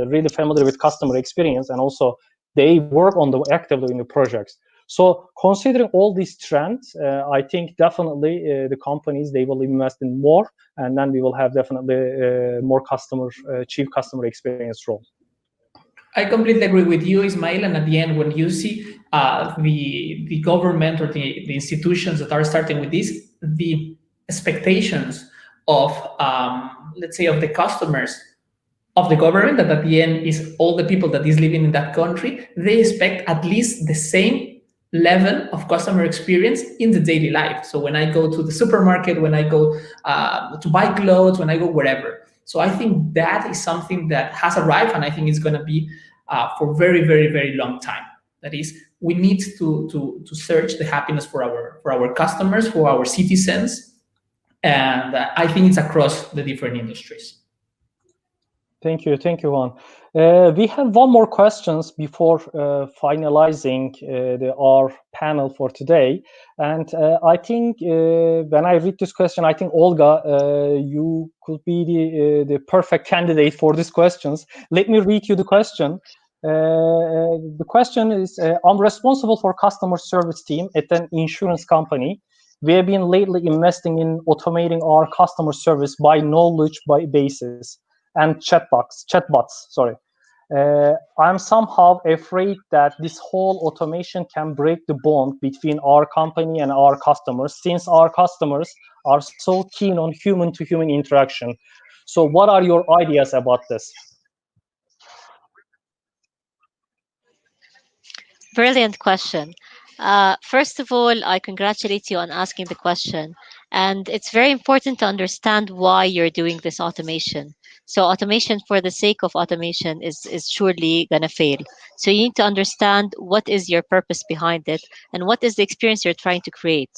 [SPEAKER 1] really familiar with customer experience, and also they work on the actively in the projects. So considering all these trends, I think definitely the companies, they will invest in more, and then we will have definitely more chief customer experience role.
[SPEAKER 4] I completely agree with you, Ismail. And at the end, when you see the government or the institutions that are starting with this, the expectations of let's say of the customers of the government, that at the end is all the people that is living in that country, they expect at least the same level of customer experience in the daily life. So when I go to the supermarket, when I go to buy clothes, when I go wherever. So I think that is something that has arrived, and I think it's going to be for very, very, very long time. That is, we need to search the happiness for our customers, for our citizens, and I think it's across the different industries.
[SPEAKER 1] Thank you, Juan. We have one more questions before finalizing our panel for today. And I think when I read this question, I think Olga, you could be the perfect candidate for these questions. Let me read you the question. The question is, I'm responsible for customer service team at an insurance company. We have been lately investing in automating our customer service by knowledge basis and chatbots. Sorry, I'm somehow afraid that this whole automation can break the bond between our company and our customers, since our customers are so keen on human-to-human interaction. So, what are your ideas about this?
[SPEAKER 3] Brilliant question. First of all, I congratulate you on asking the question. And it's very important to understand why you're doing this automation. So, automation for the sake of automation is surely going to fail. So, you need to understand what is your purpose behind it and what is the experience you're trying to create.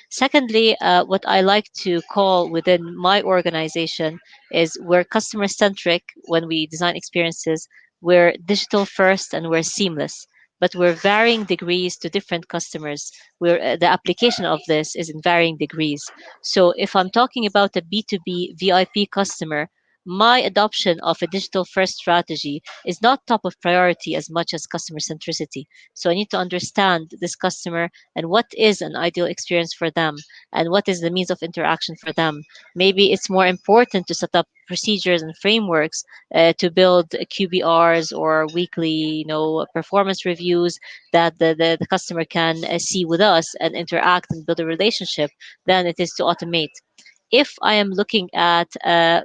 [SPEAKER 3] Secondly, what I like to call within my organization is we're customer centric when we design experiences, we're digital first, and we're seamless, but we're varying degrees to different customers. Where the application of this is in varying degrees. So if I'm talking about a B2B VIP customer, my adoption of a digital first strategy is not top of priority as much as customer centricity. So I need to understand this customer and what is an ideal experience for them and what is the means of interaction for them. Maybe it's more important to set up procedures and frameworks to build QBRs or weekly, performance reviews that the customer can see with us and interact and build a relationship than it is to automate. If I am looking at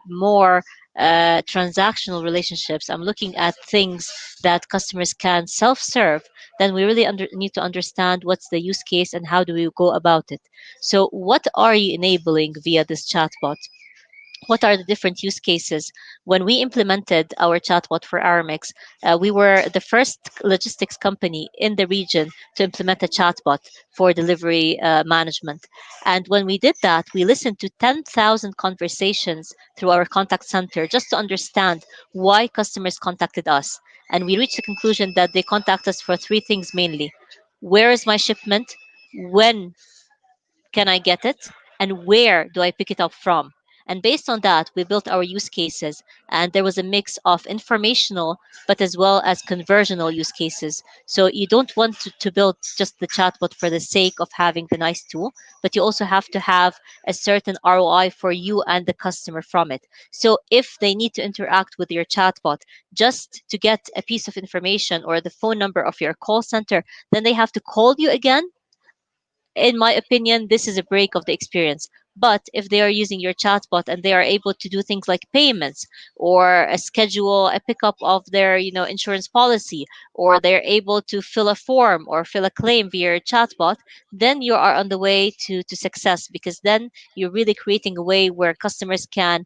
[SPEAKER 3] more transactional relationships, I'm looking at things that customers can self-serve, then we really need to understand what's the use case and how do we go about it. So what are you enabling via this chatbot? what are the different use cases. When we implemented our chatbot for Aramex, we were the first logistics company in the region to implement a chatbot for delivery management. And when we did that, we listened to 10,000 conversations through our contact center just to understand why customers contacted us. And we reached the conclusion that they contact us for three things mainly: where is my shipment? When can I get it? And where do I pick it up from? And based on that, we built our use cases. And there was a mix of informational, but as well as conversional use cases. So you don't want to build just the chatbot for the sake of having the nice tool, but you also have to have a certain ROI for you and the customer from it. So if they need to interact with your chatbot just to get a piece of information or the phone number of your call center, then they have to call you again. In my opinion, this is a break of the experience. But if they are using your chatbot and they are able to do things like payments or schedule a pickup of their, insurance policy, or they're able to fill a form or fill a claim via your chatbot, then you are on the way to success, because then you're really creating a way where customers can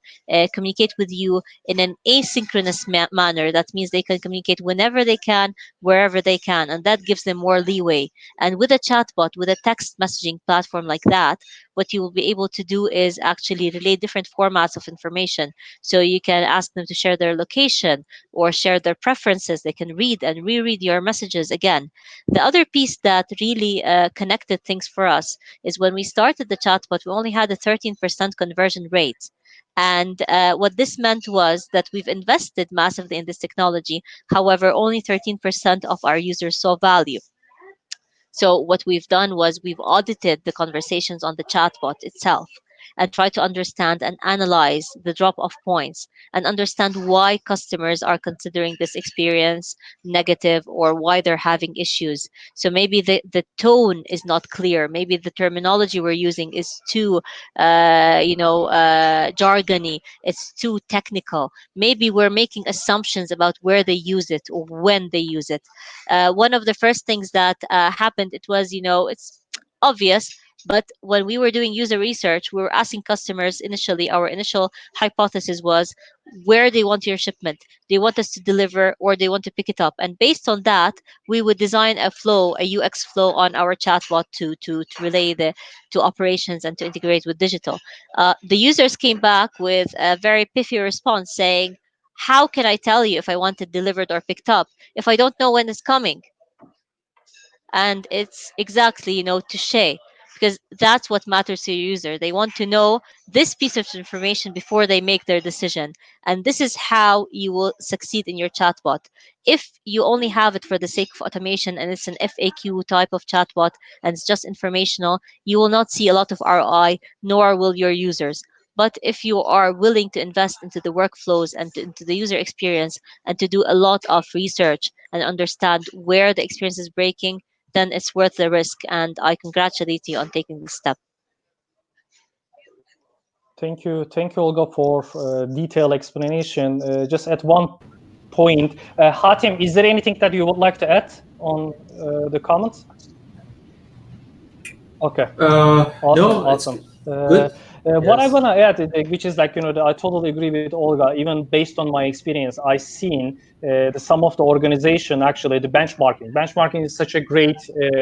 [SPEAKER 3] communicate with you in an asynchronous manner. That means they can communicate whenever they can, wherever they can, and that gives them more leeway. And with a chatbot, with a text messaging platform like that, what you will be able to do is actually relay different formats of information. So you can ask them to share their location or share their preferences. They can read and reread your messages again. The other piece that really connected things for us is when we started the chatbot, we only had a 13% conversion rate. And what this meant was that we've invested massively in this technology. However, only 13% of our users saw value. So what we've done was we've audited the conversations on the chatbot itself and tried to understand and analyze the drop off points and understand why customers are considering this experience negative or why they're having issues. So maybe the tone is not clear. Maybe the terminology we're using is too, jargony. It's too technical. Maybe we're making assumptions about where they use it or when they use it. One of the first things that happened, it was, it's obvious, but when we were doing user research, we were asking customers initially. Our initial hypothesis was where they want your shipment. They want us to deliver or they want to pick it up. And based on that, we would design a flow, a UX flow on our chatbot to relay to operations and to integrate with digital. The users came back with a very pithy response saying, how can I tell you if I want it delivered or picked up if I don't know when it's coming? And it's exactly, touche, because that's what matters to your user. They want to know this piece of information before they make their decision. And this is how you will succeed in your chatbot. If you only have it for the sake of automation and it's an FAQ type of chatbot and it's just informational, you will not see a lot of ROI, nor will your users. But if you are willing to invest into the workflows and into the user experience and to do a lot of research and understand where the experience is breaking, then it's worth the risk. And I congratulate you on taking this step.
[SPEAKER 1] Thank you, Olga, for detailed explanation. Just at one point, Hatim, is there anything that you would like to add on the comments? Okay. Awesome.
[SPEAKER 2] Good.
[SPEAKER 1] What I want to add, which is like, I totally agree with Olga. Even based on my experience, I've seen some of the organization, actually, the benchmarking. Benchmarking is such a great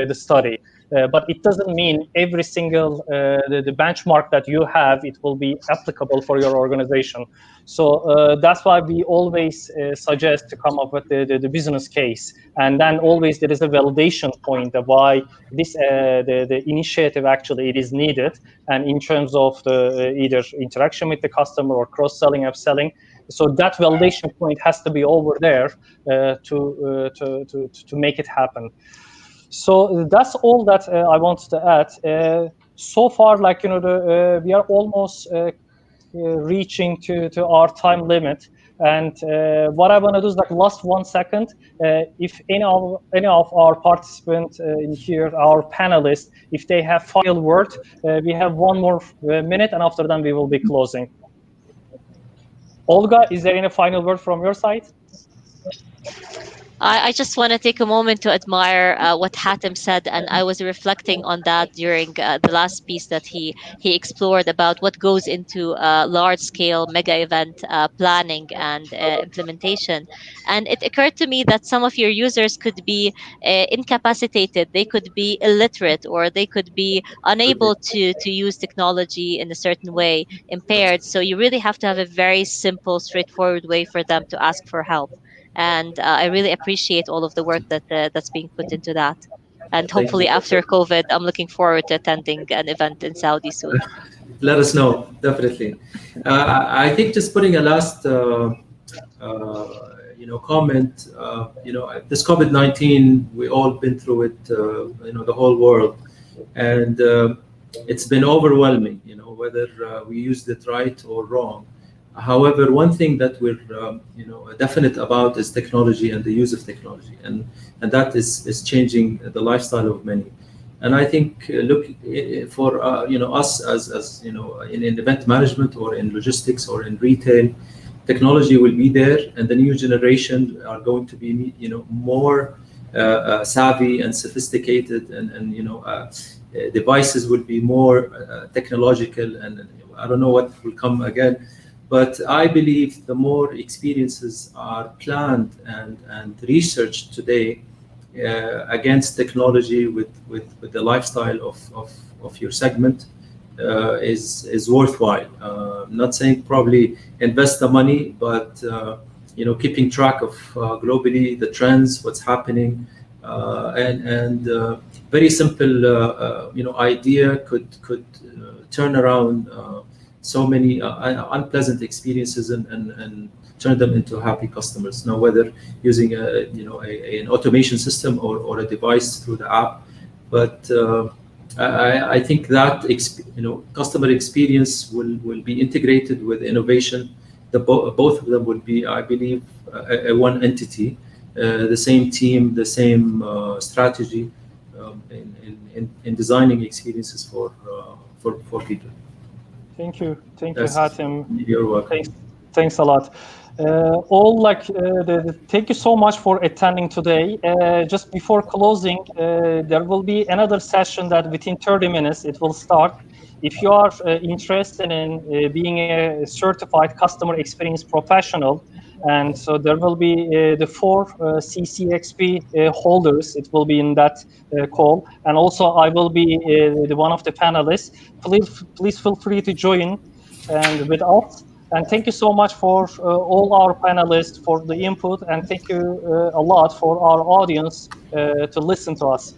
[SPEAKER 1] the study, but it doesn't mean every single the benchmark that you have, it will be applicable for your organization. So that's why we always suggest to come up with the business case. And then always there is a validation point of why this the initiative actually it is needed, and in terms of the either interaction with the customer or cross-selling, upselling. So that validation point has to be over there to make it happen. So that's all that I wanted to add. So far, like we are almost reaching to our time limit. And what I want to do is like last 1 second, if any of our participants in here, our panelists, if they have final word, we have one more minute, and after that we will be closing. Olga, is there any final word from your side?
[SPEAKER 3] I just want to take a moment to admire what Hatem said, and I was reflecting on that during the last piece that he explored about what goes into large-scale mega event planning and implementation. And it occurred to me that some of your users could be incapacitated, they could be illiterate, or they could be unable to use technology in a certain way, impaired. So you really have to have a very simple, straightforward way for them to ask for help. And I really appreciate all of the work that's being put into that. And
[SPEAKER 2] Thank
[SPEAKER 3] hopefully,
[SPEAKER 2] you.
[SPEAKER 3] after COVID, I'm looking forward to attending an event in Saudi soon.
[SPEAKER 2] Let us know, definitely. I think just putting a last, comment. This COVID-19, we all been through it. The whole world, and it's been overwhelming. Whether we used it right or wrong. However, one thing that we're definite about is technology and the use of technology, and that is changing the lifestyle of many. And I think look for us as in event management or in logistics or in retail, technology will be there, and the new generation are going to be more savvy and sophisticated, and devices will be more technological, and I don't know what will come again. But I believe the more experiences are planned and researched today against technology with the lifestyle of your segment is worthwhile. I'm not saying probably invest the money, but keeping track of globally the trends, what's happening, and very simple idea could turn around so many unpleasant experiences and turn them into happy customers. Now, whether using an automation system or a device through the app, but I think that customer experience will be integrated with innovation. Both of them will be, I believe, a one entity, the same team, the same strategy in designing experiences for people.
[SPEAKER 1] Thank you, Hatem.
[SPEAKER 2] You're welcome.
[SPEAKER 1] Thanks a lot. Thank you so much for attending today. Just before closing, there will be another session that within 30 minutes it will start. If you are interested in being a certified customer experience professional, and so there will be the 4 CXP holders. It will be in that call, and also I will be the one of the panelists. Please feel free to join and with us. And thank you so much for all our panelists for the input, and thank you a lot for our audience to listen to us.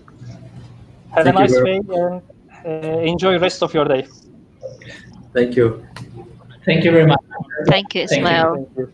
[SPEAKER 1] Have a nice day and enjoy the rest of your day.
[SPEAKER 2] Thank you.
[SPEAKER 4] Thank you very much.
[SPEAKER 3] Thank you, Ismail.
[SPEAKER 1] Thank you.